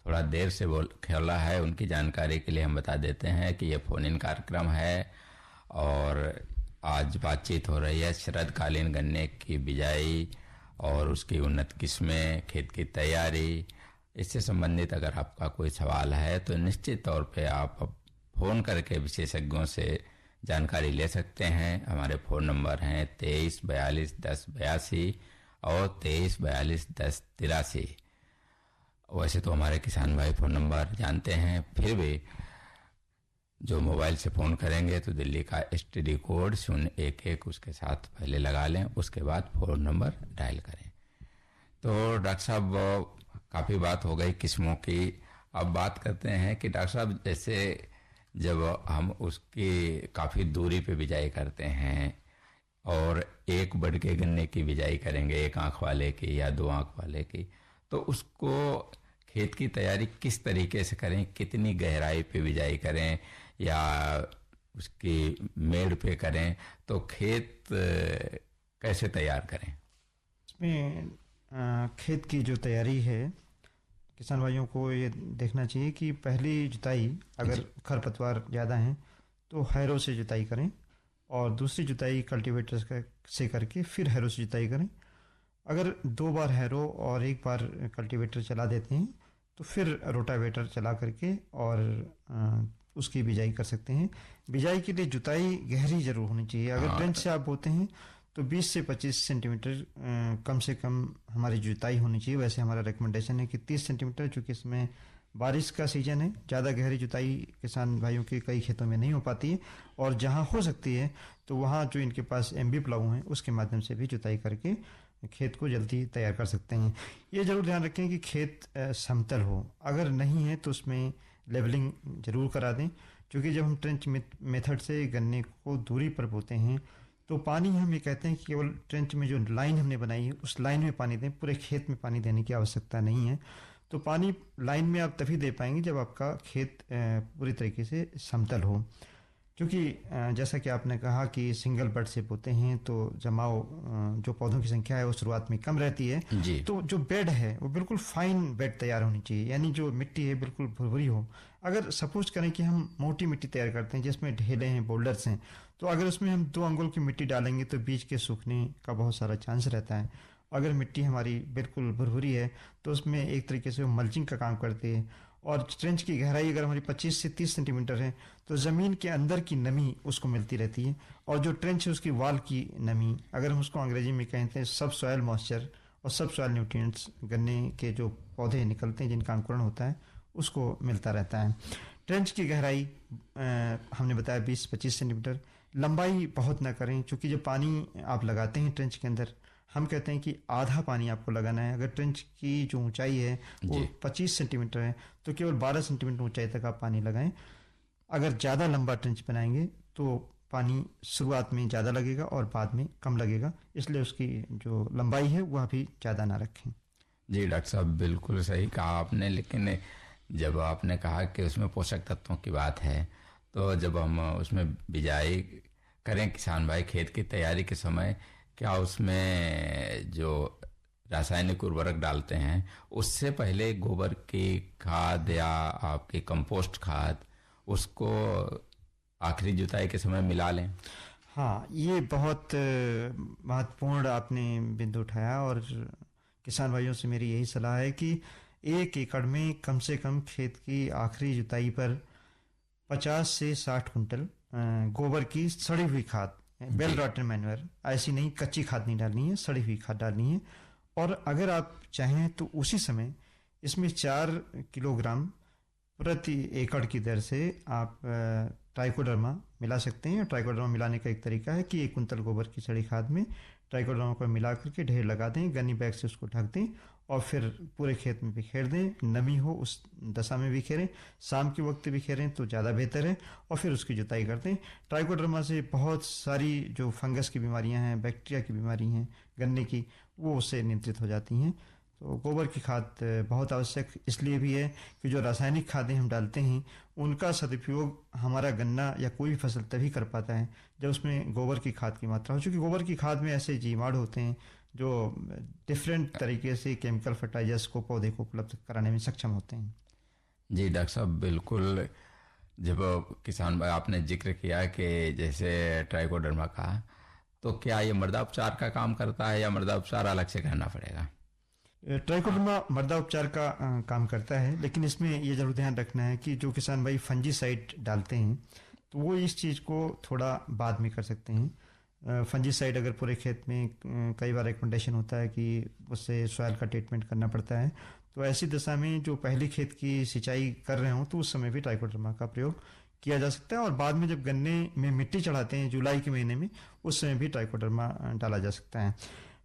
थोड़ा देर से खोला है, उनकी जानकारी के लिए हम बता देते हैं कि ये फोन इन कार्यक्रम है और आज बातचीत हो रही है शरदकालीन गन्ने की बिजाई और उसकी उन्नत किस्में, खेत की तैयारी। इससे संबंधित अगर आपका कोई सवाल है तो निश्चित तौर पे आप फ़ोन करके विशेषज्ञों से जानकारी ले सकते हैं। हमारे फ़ोन नंबर हैं 23 42 10 82 और 23 42 10 83। वैसे तो हमारे किसान भाई फ़ोन नंबर जानते हैं, फिर भी जो मोबाइल से फ़ोन करेंगे तो दिल्ली का STD कोड 011 उसके साथ पहले लगा लें, उसके बाद फ़ोन नंबर डायल करें। तो डॉक्टर साहब, काफ़ी बात हो गई किस्मों की। अब बात करते हैं कि डॉक्टर साहब, जैसे जब हम उसकी काफ़ी दूरी पे बिजाई करते हैं और एक बढ़ के गन्ने की बिजाई करेंगे, एक आंख वाले की या 2 आंख वाले की, तो उसको खेत की तैयारी किस तरीके से करें, कितनी गहराई पे बिजाई करें या उसकी मेड़ पे करें, तो खेत कैसे तैयार करें? इसमें खेत की जो तैयारी है, किसान भाइयों को ये देखना चाहिए कि पहली जुताई अगर खरपतवार ज़्यादा हैं तो हैरो से जुताई करें और दूसरी जुताई कल्टीवेटर से करके फिर हैरो से जुताई करें। अगर 2 बार हैरो और 1 बार कल्टीवेटर चला देते हैं तो फिर रोटावेटर चला करके और उसकी बिजाई कर सकते हैं। बिजाई के लिए जुताई गहरी जरूर होनी चाहिए। अगर ट्रेंच से आप बोते हैं तो 20 से 25 सेंटीमीटर कम से कम हमारी जुताई होनी चाहिए। वैसे हमारा रिकमेंडेशन है कि 30 सेंटीमीटर, चूँकि इसमें बारिश का सीजन है, ज़्यादा गहरी जुताई किसान भाइयों के कई खेतों में नहीं हो पाती है और जहाँ हो सकती है तो वहाँ जो इनके पास MB प्लाऊ हैं उसके माध्यम से भी जुताई करके खेत को जल्दी तैयार कर सकते हैं। ये जरूर ध्यान रखें कि खेत समतल हो, अगर नहीं है तो उसमें लेवलिंग जरूर करा दें, क्योंकि जब हम ट्रेंच मेथड से गन्ने को दूरी पर बोते हैं तो पानी हम ये कहते हैं कि केवल ट्रेंच में जो लाइन हमने बनाई है उस लाइन में पानी दें, पूरे खेत में पानी देने की आवश्यकता नहीं है। तो पानी लाइन में आप तभी दे पाएंगे जब आपका खेत पूरी तरीके से समतल हो, क्योंकि जैसा कि आपने कहा कि सिंगल बेड से बोते हैं तो जमाव जो पौधों की संख्या है वो शुरुआत में कम रहती है जी। तो जो बेड है वो बिल्कुल फाइन बेड तैयार होनी चाहिए, यानी जो मिट्टी है बिल्कुल भुरभुरी हो। अगर सपोज करें कि हम मोटी मिट्टी तैयार करते हैं जिसमें ढेले हैं, बोल्डर्स हैं, तो अगर उसमें हम 2 अंगुल की मिट्टी डालेंगे तो बीज के सूखने का बहुत सारा चांस रहता है। अगर मिट्टी हमारी बिल्कुल भुरभुरी है तो उसमें एक तरीके से वो मल्चिंग का काम करती है। और ट्रेंच की गहराई अगर हमारी 25 से 30 सेंटीमीटर है तो ज़मीन के अंदर की नमी उसको मिलती रहती है, और जो ट्रेंच है उसकी वाल की नमी, अगर हम उसको अंग्रेजी में कहते हैं सब सॉयल मॉइस्चर और सब सॉयल न्यूट्रिएंट्स, गन्ने के जो पौधे निकलते हैं जिनका अंकुरण होता है उसको मिलता रहता है। ट्रेंच की गहराई हमने बताया 20-25 सेंटीमीटर। लंबाई बहुत ना करें, क्योंकि जब पानी आप लगाते हैं ट्रेंच के अंदर, हम कहते हैं कि आधा पानी आपको लगाना है। अगर ट्रेंच की जो ऊंचाई है वो 25 सेंटीमीटर है तो केवल 12 सेंटीमीटर ऊंचाई तक आप पानी लगाएं। अगर ज़्यादा लंबा ट्रेंच बनाएंगे तो पानी शुरुआत में ज़्यादा लगेगा और बाद में कम लगेगा, इसलिए उसकी जो लंबाई है वह भी ज़्यादा ना रखें। जी डॉक्टर साहब, बिल्कुल सही कहा आपने। लेकिन जब आपने कहा कि उसमें पोषक तत्वों की बात है, तो जब हम उसमें बिजाई करें किसान भाई खेत की तैयारी के समय, क्या उसमें जो रासायनिक उर्वरक डालते हैं उससे पहले गोबर की खाद या आपकी कंपोस्ट खाद उसको आखिरी जुताई के समय मिला लें? हाँ, ये बहुत महत्वपूर्ण आपने बिंदु उठाया और किसान भाइयों से मेरी यही सलाह है कि 1 एकड़ में कम से कम खेत की आखिरी जुताई पर 50 से 60 कुंटल गोबर की सड़ी हुई खाद, वेल रॉटन मैन्योर, ऐसी नहीं कच्ची खाद नहीं डालनी है, सड़ी हुई खाद डालनी है। और अगर आप चाहें तो उसी समय इसमें 4 किलोग्राम प्रति एकड़ की दर से आप ट्राइकोडर्मा मिला सकते हैं। ट्राइकोडर्मा मिलाने का एक तरीका है कि 1 कुंटल गोबर की सड़ी खाद में ट्राइकोडर्मा को मिला करके ढेर लगा दें, गन्नी बैग से उसको ढक दें और फिर पूरे खेत में बिखेर दें। नमी हो उस दशा में बिखेरें, शाम के वक्त बिखेरें तो ज़्यादा बेहतर है, और फिर उसकी जुताई कर दें। ट्राइकोडर्मा से बहुत सारी जो फंगस की बीमारियां हैं, बैक्टीरिया की बीमारी हैं गन्ने की, वो उससे नियंत्रित हो जाती हैं। तो गोबर की खाद बहुत आवश्यक इसलिए भी है कि जो रासायनिक खादें हम डालते हैं उनका सदुपयोग हमारा गन्ना या कोई भी फसल तभी कर पाता है जब उसमें गोबर की खाद की मात्रा हो, क्योंकि गोबर की खाद में ऐसे जीवाणु होते हैं जो डिफरेंट तरीके से केमिकल फर्टिलाइजर्स को पौधे को उपलब्ध कराने में सक्षम होते हैं। जी डॉक्टर साहब, बिल्कुल। जब किसान भाई आपने जिक्र किया कि जैसे ट्राइकोडर्मा का, तो क्या ये मृदा उपचार का काम करता है या मृदा उपचार अलग से करना पड़ेगा? ट्राइकोडर्मा मृदा उपचार का काम करता है, लेकिन इसमें ये जरूर ध्यान रखना है कि जो किसान भाई फंजीसाइड डालते हैं तो वो इस चीज़ को थोड़ा बाद में कर सकते हैं। फंजीसाइड अगर पूरे खेत में कई बार रिकमेंडेशन होता है कि उससे सॉइल का ट्रीटमेंट करना पड़ता है, तो ऐसी दशा में जो पहली खेत की सिंचाई कर रहे हों तो उस समय भी ट्राइकोडर्मा का प्रयोग किया जा सकता है। और बाद में जब गन्ने में मिट्टी चढ़ाते हैं जुलाई के महीने में, उस समय भी ट्राइकोडर्मा डाला जा सकता है।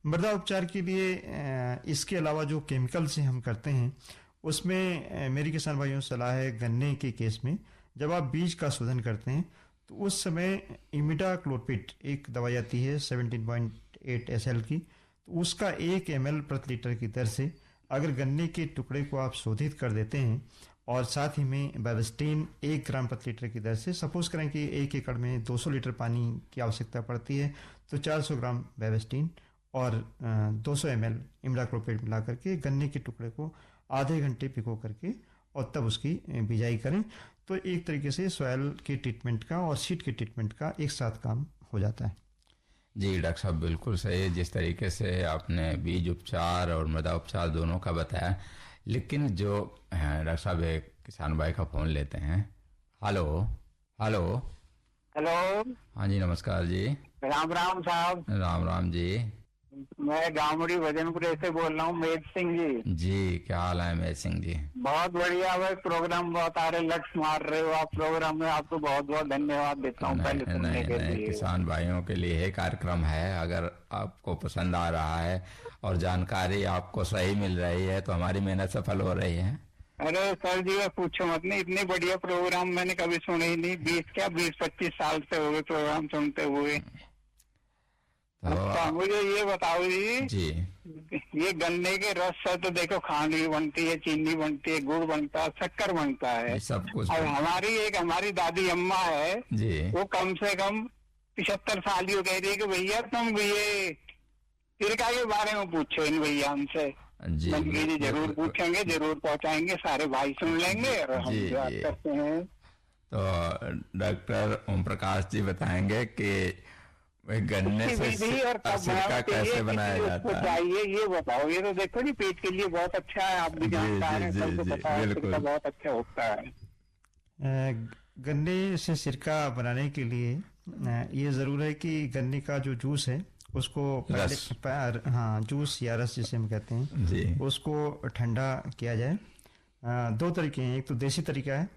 मृदा उपचार के लिए इसके अलावा जो केमिकल से हम करते हैं उसमें मेरी किसान भाइयों से सलाह है, गन्ने के केस में जब आप बीज का शोधन करते हैं तो उस समय इमिडाक्लोपिड एक दवाई आती है 17.8 SL की, तो उसका 1 ml प्रति लीटर की दर से अगर गन्ने के टुकड़े को आप शोधित कर देते हैं और साथ ही में बेविस्टीन 1 ग्राम प्रति लीटर की दर से, सपोज करें कि 1 एकड़ में 200 लीटर पानी की आवश्यकता पड़ती है तो 400 ग्राम बेविस्टीन और 200 ml इमिडाक्लोपिड मिला करके गन्ने के टुकड़े को आधे घंटे भिगो करके और तब उसकी बिजाई करें, तो एक तरीके से सॉइल के ट्रीटमेंट का और सीड के ट्रीटमेंट का एक साथ काम हो जाता है। जी डॉक्टर साहब, बिल्कुल सही। जिस तरीके से आपने बीज उपचार और मृदा उपचार दोनों का बताया, लेकिन जो डॉक्टर साहब एक किसान भाई का फोन लेते हैं। हेलो हेलो हेलो, हाँ जी, नमस्कार जी। राम राम साहब। राम राम जी। मैं गांवड़ी भजनपुर से बोल रहा हूँ, मेद सिंह जी। जी, क्या हाल है मेद सिंह जी? बहुत बढ़िया भाई, प्रोग्राम बहुत आ रहे, लक्ष्य मार रहे हो आप प्रोग्राम में, आपको बहुत बहुत धन्यवाद देता हूँ पहले सुनने के लिए। किसान भाइयों के लिए ये कार्यक्रम है, अगर आपको पसंद आ रहा है और जानकारी आपको सही मिल रही है तो हमारी मेहनत सफल हो रही है। अरे सर जी, मैं पूछो मत, नहीं इतने बढ़िया प्रोग्राम मैंने कभी सुने ही नहीं। 20-25 साल से हो गए प्रोग्राम सुनते हुए। तो अच्छा, मुझे ये बताओ जी, ये गन्ने के रस से तो देखो खांड भी बनती है, चीनी बनती है, गुड़ बनता है, शक्कर बनता है, सब कुछ। और हमारी दादी अम्मा है जी, वो कम से कम 75 साल की, कह रही है कि भैया तुम ये सिरका के बारे में पूछो इन भैया हमसे। जी जी जरूर पूछेंगे, जरूर पहुंचाएंगे, सारे भाई सुन लेंगे और हम बात करते हैं। तो डॉक्टर ओम प्रकाश जी बताएंगे कि गन्ने से सिरका कैसे बनाया जाता है। ये बताओ, ये तो देखो जी पेट के लिए बहुत अच्छा है, आप भी जानते हैं, सबको पता है, सिरका बहुत अच्छा होता है। गन्ने से सिरका बनाने के लिए ये ज़रूर है कि गन्ने का जो जूस है उसको जूस या रस जिसे हम कहते हैं जी, उसको ठंडा किया जाए। 2 तरीके हैं, एक तो देसी तरीका है,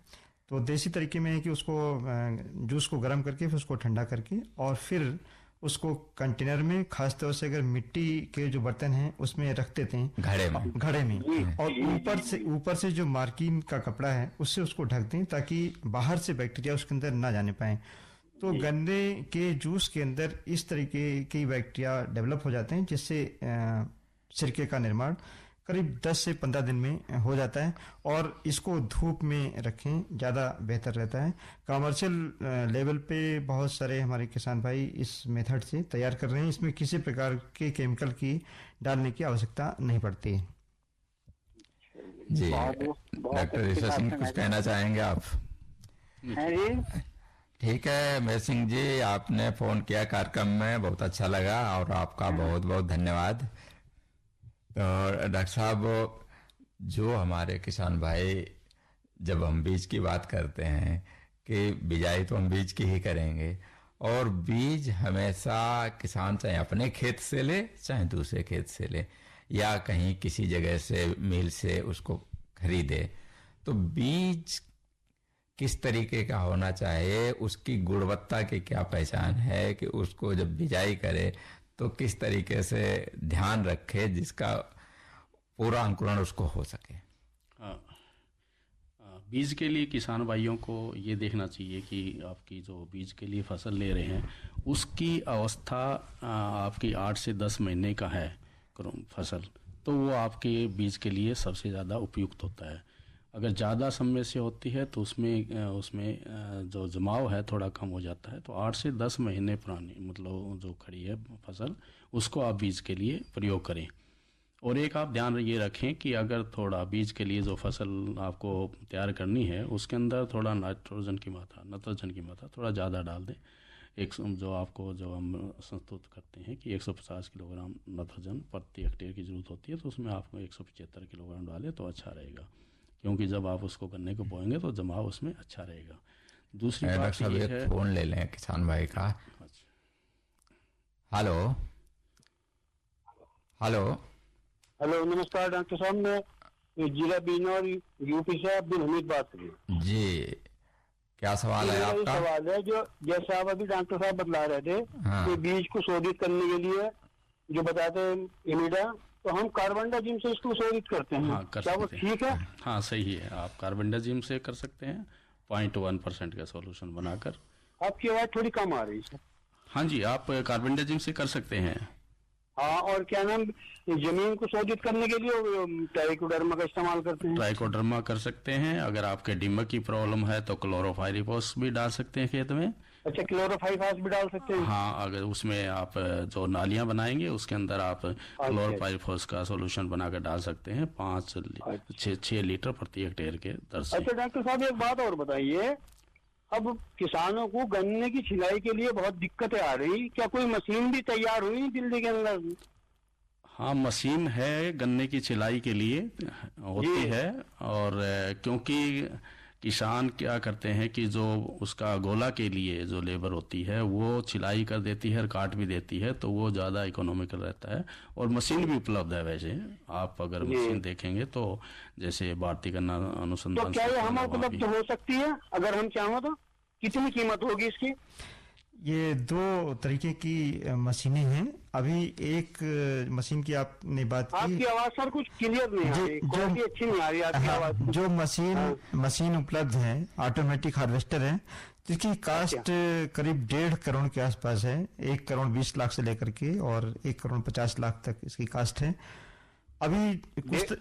तो देसी तरीके में है कि उसको जूस को गर्म करके फिर उसको ठंडा करके और फिर उसको कंटेनर में, खासतौर से अगर मिट्टी के जो बर्तन हैं उसमें रख देते हैं, घड़े में और ऊपर से जो मार्किन का कपड़ा है उससे उसको ढक दें ताकि बाहर से बैक्टीरिया उसके अंदर ना जाने पाए। तो गन्ने के जूस के अंदर इस तरीके के बैक्टीरिया डेवलप हो जाते हैं जिससे सिरके का निर्माण करीब 10 से 15 दिन में हो जाता है और इसको धूप में रखें, ज़्यादा बेहतर रहता है। कमर्शियल लेवल पे बहुत सारे हमारे किसान भाई इस मेथड से तैयार कर रहे हैं, इसमें किसी प्रकार के केमिकल की डालने की आवश्यकता नहीं पड़ती है। जी डॉक्टर ईश्वर सिंह, कुछ कहना चाहेंगे आप? ठीक है मेद सिंह जी, आपने फोन किया कार्यक्रम में, बहुत अच्छा लगा और आपका बहुत बहुत धन्यवाद। तो डॉक्टर साहब, जो हमारे किसान भाई, जब हम बीज की बात करते हैं कि बिजाई तो हम बीज की ही करेंगे और बीज हमेशा किसान चाहे अपने खेत से ले चाहे दूसरे खेत से ले या कहीं किसी जगह से मिल से उसको खरीदे, तो बीज किस तरीके का होना चाहिए, उसकी गुणवत्ता की क्या पहचान है कि उसको जब बिजाई करे तो किस तरीके से ध्यान रखे जिसका पूरा अंकुरण उसको हो सके। बीज के लिए किसान भाइयों को ये देखना चाहिए कि आपकी जो बीज के लिए फसल ले रहे हैं उसकी अवस्था आपकी 8 से 10 महीने का है फसल, तो वो आपके बीज के लिए सबसे ज़्यादा उपयुक्त होता है। अगर ज़्यादा समय से होती है तो उसमें जो जमाव है थोड़ा कम हो जाता है। तो 8 से 10 महीने पुरानी मतलब जो खड़ी है फसल, उसको आप बीज के लिए प्रयोग करें। और एक आप ध्यान ये रखें कि अगर थोड़ा बीज के लिए जो फसल आपको तैयार करनी है उसके अंदर थोड़ा नत्रजन की मात्रा थोड़ा ज़्यादा डाल दें। जो हम संस्तुत करते हैं कि 150 किलोग्राम नत्रजन प्रति हेक्टेयर की ज़रूरत होती है, तो उसमें आपको 175 किलोग्राम डालें तो अच्छा रहेगा, क्योंकि जब आप उसको गन्ने को बोएंगे तो जमाव उसमें अच्छा रहेगा। दूसरी बात ये है, फोन ले लें किसान भाई का। हेलो हेलो हेलो, नमस्कार डॉक्टर साहब, मैं जिला बीना यूपी से अब्दुल हमीद बात कर रही हूँ जी। क्या सवाल है आपका? सवाल है जो जैसे आप अभी डॉक्टर साहब बतला रहे थे कि बीज को शोधित करने के लिए जो बताते हैं इमिडा, तो हम कार्बेंडाजिम से इसको शोधित करते हैं। हाँ, कर क्या वो सकते हैं। ठीक है? हाँ, सही है। आप कार्बेंडाजिम से कर सकते हैं 0.1% का सॉल्यूशन बनाकर। आपकी आवाज थोड़ी कम आ रही है। हाँ जी, आप कार्बेंडाजिम से कर सकते हैं। हाँ, और क्या नाम, जमीन को शोधित करने के लिए ट्राइकोडर्मा का इस्तेमाल करते हैं। ट्राइकोडर्मा कर सकते हैं। अगर आपके दीमक की प्रॉब्लम है तो क्लोरोफाइरिफॉस भी डाल सकते हैं खेत में। अच्छा, क्लोरोफाइफास भी डाल सकते हैं। हाँ, अगर उसमें आप जो नालियां बनाएंगे उसके अंदर आप क्लोरोफाइरिफॉस का सॉल्यूशन बनाकर डाल सकते हैं 6 लीटर प्रति हेक्टेयर के दर से। अच्छा डॉक्टर साहब, एक बात और बताइए, अब किसानों को गन्ने की छिलाई के लिए बहुत दिक्कतें आ रही, क्या कोई मशीन भी तैयार हुई दिल्ली के अंदर? हाँ, मशीन है गन्ने की छिलाई के लिए, होती है। और क्योंकि किसान क्या करते हैं कि जो उसका गोला के लिए जो लेबर होती है वो छिलाई कर देती है और काट भी देती है, तो वो ज़्यादा इकोनॉमिकल रहता है। और मशीन भी उपलब्ध है। वैसे आप अगर मशीन देखेंगे तो जैसे भारतीय गन्ना अनुसंधान, तो क्या ये हम उपलब्ध हो सकती है अगर हम चाहें तो? कितनी कीमत होगी इसकी? ये 2 तरीके की मशीनें हैं। अभी एक मशीन की आपने बात की, आपकी आवाज सर कुछ क्लियर नहीं आ रही, क्वालिटी अच्छी नहीं आ रही आपकी आवाज। जो मशीन उपलब्ध है, ऑटोमेटिक हार्वेस्टर है, जिसकी कास्ट करीब 1.5 करोड़ के आसपास है। 1 करोड़ 20 लाख से लेकर के और 1 करोड़ 50 लाख तक इसकी कास्ट है। अभी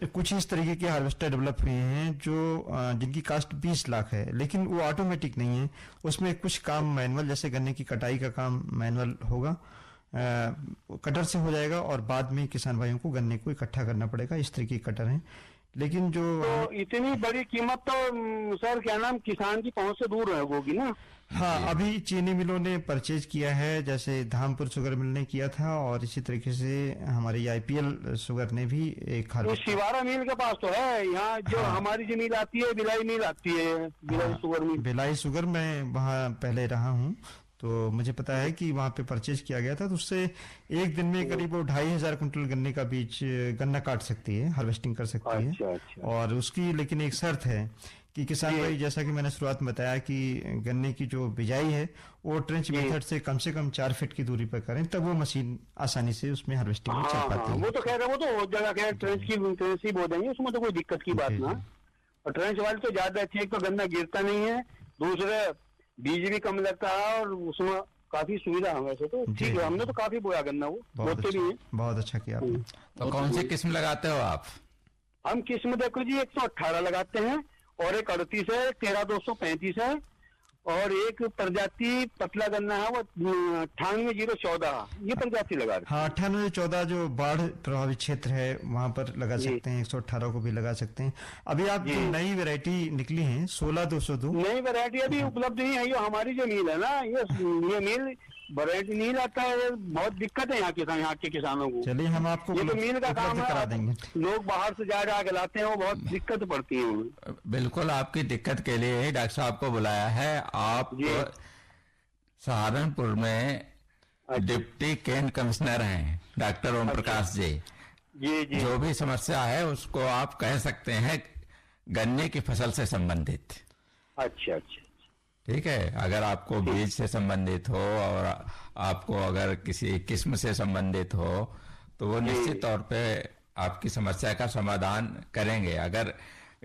कुछ इस तरीके के हार्वेस्टर डेवलप हुए हैं जो जिनकी कास्ट 20 लाख है, लेकिन वो ऑटोमेटिक नहीं है। उसमें कुछ काम मैनुअल, जैसे गन्ने की कटाई का काम मैनुअल होगा, कटर से हो जाएगा और बाद में किसान भाइयों को गन्ने को इकट्ठा करना पड़ेगा। इस तरीके के कटर हैं। लेकिन जो तो इतनी बड़ी कीमत तो सर क्या नाम किसान की पहुंच से दूर होगी ना? हाँ, अभी चीनी मिलों ने परचेज किया है, जैसे धामपुर शुगर मिल ने किया था और इसी तरीके से हमारी आईपीएल शुगर ने भी एक शिवारा मिल के पास तो है यहाँ, जो हमारी जो मिल आती है भिलाई मिल आती है, Bhilai sugar mill. Bhilai sugar में वहाँ पहले रहा हूँ, तो मुझे पता है कि वहाँ पे परचेज किया गया था। तो उससे एक दिन में करीब 2,500 कुंटल गन्ने का बीज गन्ना काट सकती है, हार्वेस्टिंग कर सकती है। अच्छा। और उसकी लेकिन एक शर्त है कि किसान भाई, जैसा कि मैंने शुरुआत में बताया कि गन्ने की जो बिजाई है वो ट्रेंच मेथड से कम 4 फीट की दूरी पर करें, तब वो मशीन आसानी से उसमें हार्वेस्टिंग में चल पाती है। वो तो कह रहे, वो तो जगह कह ट्रेंच ही बो देंगे, उसमें तो कोई दिक्कत की बात ना। और ट्रेंच वाली तो ज्यादा अच्छी है, एक तो गन्ना गिरता नहीं है, दूसरे बीज भी कम लगता है और उसमें काफी सुविधा है। वैसे तो ठीक है, हमने तो काफी बोया गन्ना, वो बोते भी है। बहुत अच्छा किया आपने। तो कौन सी किस्म लगाते हो आप? हम किस्म देखो जी 118 लगाते हैं और एक 38 है, 13-235 है, और एक प्रजाति पतला गन्ना है वो 98-014, ये प्रजाति लगा रहे। हाँ, 98-014 जो बाढ़ प्रभावित क्षेत्र है वहाँ पर लगा सकते हैं। 118 को भी लगा सकते हैं। अभी आप जो नई वैरायटी निकली है 16-202, नई वैरायटी अभी उपलब्ध नहीं है। ये हमारी जो मिल है ना, ये मिल वैरायटी नहीं लाता है, बहुत दिक्कत है यहाँ के किसानों को। चलिए हम आपको ये तो मिल का काम करा देंगे। लोग बाहर से जा के लाते हैं, वो बहुत दिक्कत पड़ती है उन्हें। बिल्कुल, आपकी दिक्कत के लिए ही डॉक्टर साहब को बुलाया है। आप सहारनपुर में डिप्टी कैंट कमिश्नर हैं डॉक्टर ओम प्रकाश जी। जी। जो भी समस्या है उसको आप कह सकते हैं गन्ने की फसल से संबंधित। अच्छा। ठीक है, अगर आपको बीज से संबंधित हो और आपको अगर किसी किस्म से संबंधित हो तो वो निश्चित तौर पे आपकी समस्या का समाधान करेंगे। अगर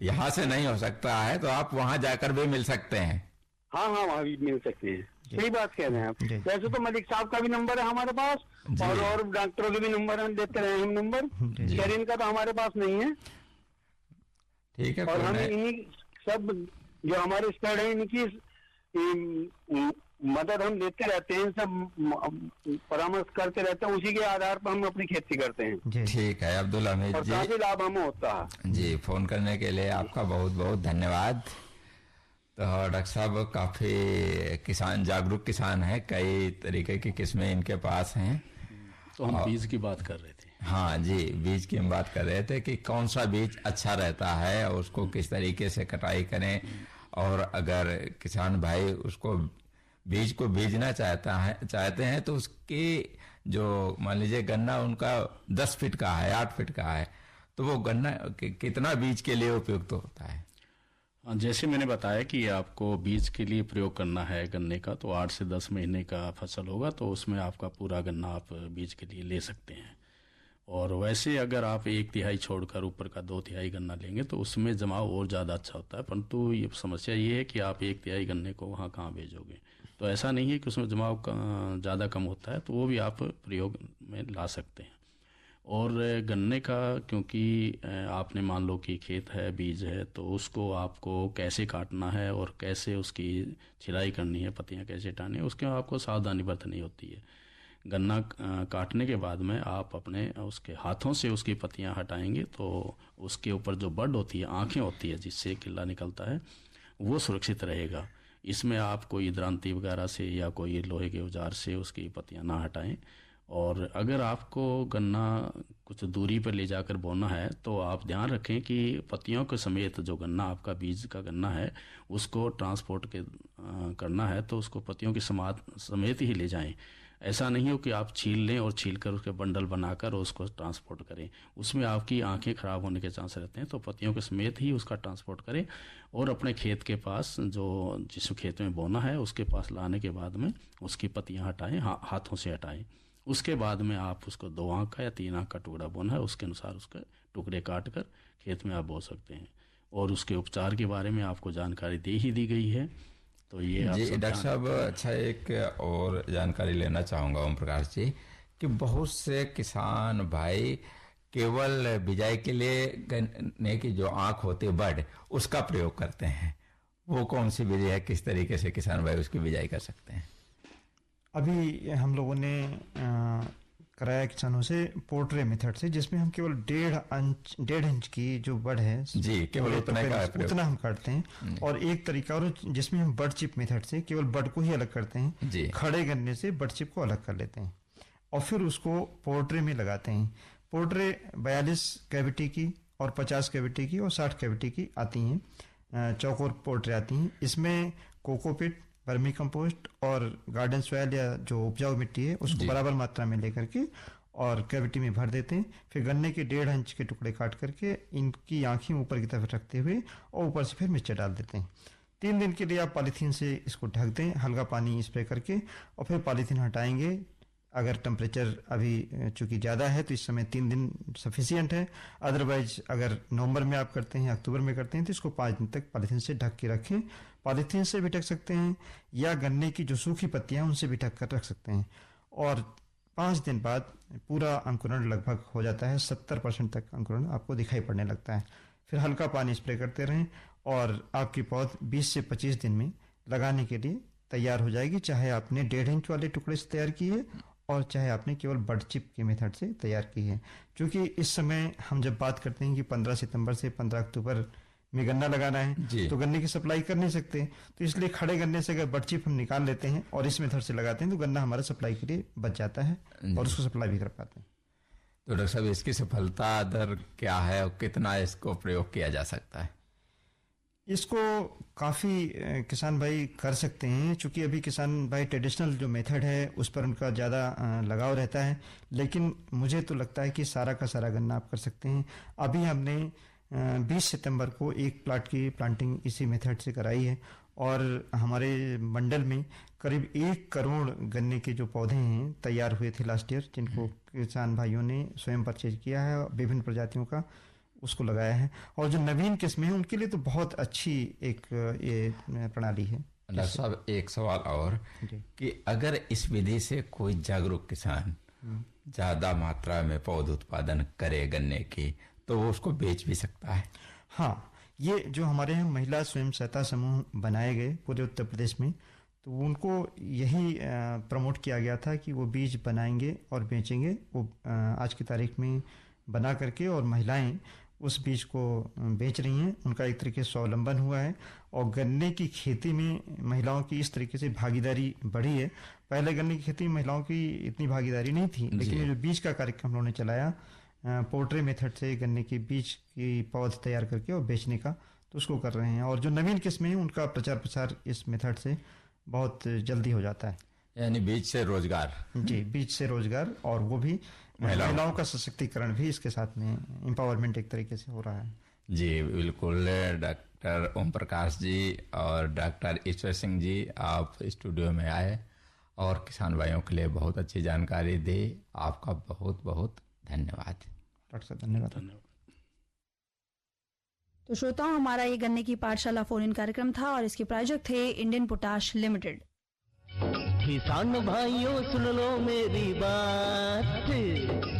यहाँ से नहीं हो सकता है तो आप वहाँ जाकर भी मिल सकते हैं। हाँ, वहाँ भी मिल सकते हैं। सही बात कह रहे हैं आप। वैसे तो मलिक साहब का भी नंबर है हमारे पास, और डॉक्टरों के भी नंबर हम देते रहे हैं। हम नंबर शरीन का तो हमारे पास नहीं है। ठीक है, और हम इन्हीं सब जो हमारे स्टड है इनकी मदद हम लेते रहते हैं, सब परामर्श करते रहते हैं, उसी के आधार पर हम अपनी खेती करते हैं। ठीक है अब्दुल हमीद और जी, काफी लाभ हमें होता है जी। फोन करने के लिए आपका बहुत बहुत धन्यवाद। तो डॉक्टर साहब काफी किसान जागरूक किसान है, कई तरीके की किस्में इनके पास हैं। तो हम बीज की बात कर रहे थे। हाँ जी, बीज की हम बात कर रहे थे कि कौन सा बीज अच्छा रहता है और उसको किस तरीके से कटाई करें, और अगर किसान भाई उसको बीज को बीजना चाहते हैं तो उसकी जो मान लीजिए गन्ना उनका 10 फीट का है, 8 फीट का है, तो वो गन्ना कितना बीज के लिए उपयुक्त होता है? हाँ, जैसे मैंने बताया कि आपको बीज के लिए प्रयोग करना है गन्ने का, तो 8 से 10 महीने का फसल होगा, तो उसमें आपका पूरा गन्ना आप बीज के लिए ले सकते हैं। और वैसे अगर आप 1/3 छोड़कर ऊपर का 2/3 गन्ना लेंगे तो उसमें जमाव और ज़्यादा अच्छा होता है, परंतु ये समस्या ये है कि आप 1/3 गन्ने को वहाँ कहाँ भेजोगे। तो ऐसा नहीं है कि उसमें जमाव ज़्यादा कम होता है, तो वो भी आप प्रयोग में ला सकते हैं। और गन्ने का क्योंकि आपने मान लो कि खेत है, बीज है, तो उसको आपको कैसे काटना है और कैसे उसकी छिलाई करनी है, पत्तियां कैसे हटानी है, उसके आपको सावधानी बरतनी होती है। गन्ना काटने के बाद में आप अपने उसके हाथों से उसकी पत्तियां हटाएंगे तो उसके ऊपर जो बड होती है, आँखें होती है जिससे किल्ला निकलता है, वो सुरक्षित रहेगा। इसमें आप कोई द्रांति वगैरह से या कोई लोहे के औजार से उसकी पत्तियां ना हटाएं। और अगर आपको गन्ना कुछ दूरी पर ले जाकर बोना है तो आप ध्यान रखें कि पत्तियों के समेत जो गन्ना आपका बीज का गन्ना है उसको ट्रांसपोर्ट करना है तो उसको पत्तियों के समेत ही ले जाएं। ऐसा नहीं हो कि आप छील लें और छील कर उसके बंडल बनाकर उसको ट्रांसपोर्ट करें, उसमें आपकी आंखें खराब होने के चांस रहते हैं। तो पत्तियों के समेत ही उसका ट्रांसपोर्ट करें और अपने खेत के पास जो जिस खेत में बोना है उसके पास लाने के बाद में उसकी पत्तियां हटाएं, हाथों से हटाएं। उसके बाद में आप उसको 2 आंख का या 3 आंख का टुकड़ा बोना है, उसके अनुसार उसके टुकड़े काट कर खेत में आप बो सकते हैं। और उसके उपचार के बारे में आपको जानकारी दे ही दी गई है। तो ये आप जी डॉक्टर साहब, अच्छा एक और जानकारी लेना चाहूँगा ओम प्रकाश जी कि बहुत से किसान भाई केवल बिजाई के लिए गन्ने की जो आँख होती है बड, उसका प्रयोग करते हैं। वो कौन सी विधि है, किस तरीके से किसान भाई उसकी बिजाई कर सकते हैं? अभी हम लोगों ने कराया किसानों से पोर्ट्रे मेथड से, जिसमें हम केवल 1.5 इंच की जो बड है जी केवल उतना हम काटते हैं। और एक तरीका और जिसमें हम बड चिप मेथड से केवल बड को ही अलग करते हैं जी, खड़े गन्ने से बड चिप को अलग कर लेते हैं और फिर उसको पोर्ट्रे में लगाते हैं। पोर्ट्रे 42 कैविटी की और 50 कैविटी की और 60 कैविटी की आती हैं, चौकोर पोर्ट्रे आती हैं। इसमें कोकोपिट, वर्मी कंपोस्ट और गार्डन सॉइल या जो उपजाऊ मिट्टी है उसको बराबर मात्रा में लेकर के और कैविटी में भर देते हैं। फिर गन्ने के 1.5 इंच के टुकड़े काट करके इनकी आंखें ऊपर की तरफ रखते हुए और ऊपर से फिर मिक्सचर डाल देते हैं। 3 दिन के लिए आप पॉलीथीन से इसको ढक दें, हल्का पानी स्प्रे करके, और फिर पॉलीथीन हटाएंगे। अगर टेम्परेचर अभी चूंकि ज़्यादा है तो इस समय 3 दिन सफिशियंट है। अदरवाइज अगर नवंबर में आप करते हैं, अक्टूबर में करते हैं तो इसको 5 दिन तक पॉलीथीन से ढक के रखें। पॉलीथीन से भी ढक सकते हैं या गन्ने की जो सूखी पत्तियां उनसे भी ढक कर रख सकते हैं। और 5 दिन बाद पूरा अंकुरण लगभग हो जाता है, 70% तक अंकुरण आपको दिखाई पड़ने लगता है। फिर हल्का पानी स्प्रे करते रहें और आपकी पौध 20 से 25 दिन में लगाने के लिए तैयार हो जाएगी, चाहे आपने 1.5 इंच वाले टुकड़े से तैयार की है और चाहे आपने केवल बड चिप के मेथड से तैयार की है। क्योंकि इस समय हम जब बात करते हैं कि 15 सितंबर से 15 अक्टूबर में गन्ना लगाना है तो गन्ने की सप्लाई कर नहीं सकते, तो इसलिए खड़े गन्ने से अगर बड चिप हम निकाल लेते हैं और इस मेथड से लगाते हैं तो गन्ना हमारा सप्लाई के लिए बच जाता है और उसको सप्लाई भी कर पाते हैं। तो डॉक्टर साहब, इसकी सफलता दर क्या है और कितना इसको प्रयोग किया जा सकता है? इसको काफ़ी किसान भाई कर सकते हैं, चूँकि अभी किसान भाई ट्रेडिशनल जो मेथड है उस पर उनका ज़्यादा लगाव रहता है, लेकिन मुझे तो लगता है कि सारा का सारा गन्ना आप कर सकते हैं। अभी हमने 20 सितंबर को एक प्लाट की प्लांटिंग इसी मेथड से कराई है और हमारे मंडल में करीब 1 करोड़ गन्ने के जो पौधे हैं तैयार हुए थे लास्ट ईयर, जिनको किसान भाइयों ने स्वयं परचेज किया है, विभिन्न प्रजातियों का उसको लगाया है। और जो नवीन किस्में हैं उनके लिए तो बहुत अच्छी एक ये प्रणाली है। डॉक्टर साहब, एक सवाल और कि अगर इस विधि से कोई जागरूक किसान ज़्यादा मात्रा में पौध उत्पादन करे गन्ने की, तो वो उसको बेच भी सकता है? हाँ, ये जो हमारे यहाँ महिला स्वयं सहायता समूह बनाए गए पूरे उत्तर प्रदेश में, तो उनको यही प्रमोट किया गया था कि वो बीज बनाएंगे और बेचेंगे। वो आज की तारीख में बना करके और महिलाएं उस बीज को बेच रही हैं। उनका एक तरीके से स्वावलंबन हुआ है और गन्ने की खेती में महिलाओं की इस तरीके से भागीदारी बढ़ी है। पहले गन्ने की खेती में महिलाओं की इतनी भागीदारी नहीं थी, लेकिन ये जो बीज का कार्यक्रम हम लोगों ने चलाया पोर्ट्रे मेथड से गन्ने की बीज की पौध तैयार करके और बेचने का, तो उसको कर रहे हैं। और जो नवीन किस्में हैं उनका प्रचार प्रसार इस मेथड से बहुत जल्दी हो जाता है। यानी बीज से रोजगार। जी, बीज से रोजगार, और वो भी महिलाओं का सशक्तिकरण भी इसके साथ में एम्पावरमेंट एक तरीके से हो रहा है। जी बिल्कुल डॉक्टर ओम प्रकाश जी और डॉक्टर ईश्वर सिंह जी, आप स्टूडियो में आए और किसान भाइयों के लिए बहुत अच्छी जानकारी दी। आपका बहुत बहुत धन्यवाद। डॉक्टर साहब धन्यवाद। तो श्रोताओं, हमारा ये गन्ने की पाठशाला फोन इन कार्यक्रम था और इसके प्रायोजक थे इंडियन पोटाश लिमिटेड। किसान भाइयों सुन लो मेरी बात,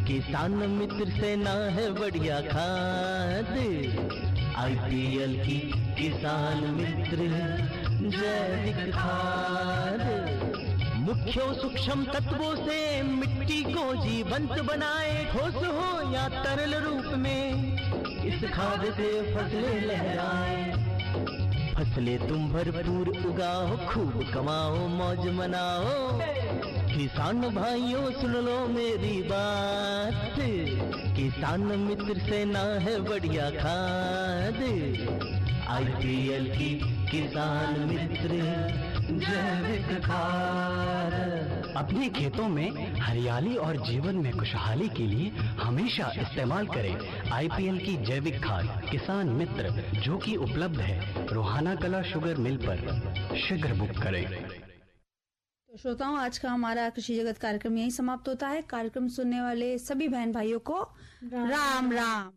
किसान मित्र से ना है बढ़िया खाद, IPL की किसान मित्र जैविक खाद, मुख्य सूक्ष्म तत्वों से मिट्टी को जीवंत बनाए, ठोस हो या तरल रूप में इस खाद से फसलें लहराए, फसलें तुम भरपूर उगाओ, खूब कमाओ, मौज मनाओ। किसान भाइयों सुन लो मेरी बात, किसान मित्र से ना है बढ़िया खाद, IPL की किसान मित्र जैविक खाद। अपने खेतों में हरियाली और जीवन में खुशहाली के लिए हमेशा इस्तेमाल करें IPL की जैविक खाद किसान मित्र, जो कि उपलब्ध है रोहाना कला शुगर मिल पर। शीघ्र बुक करें। तो श्रोताओं, आज का हमारा कृषि जगत कार्यक्रम यहीं समाप्त होता है। कार्यक्रम सुनने वाले सभी बहन भाइयों को राम राम।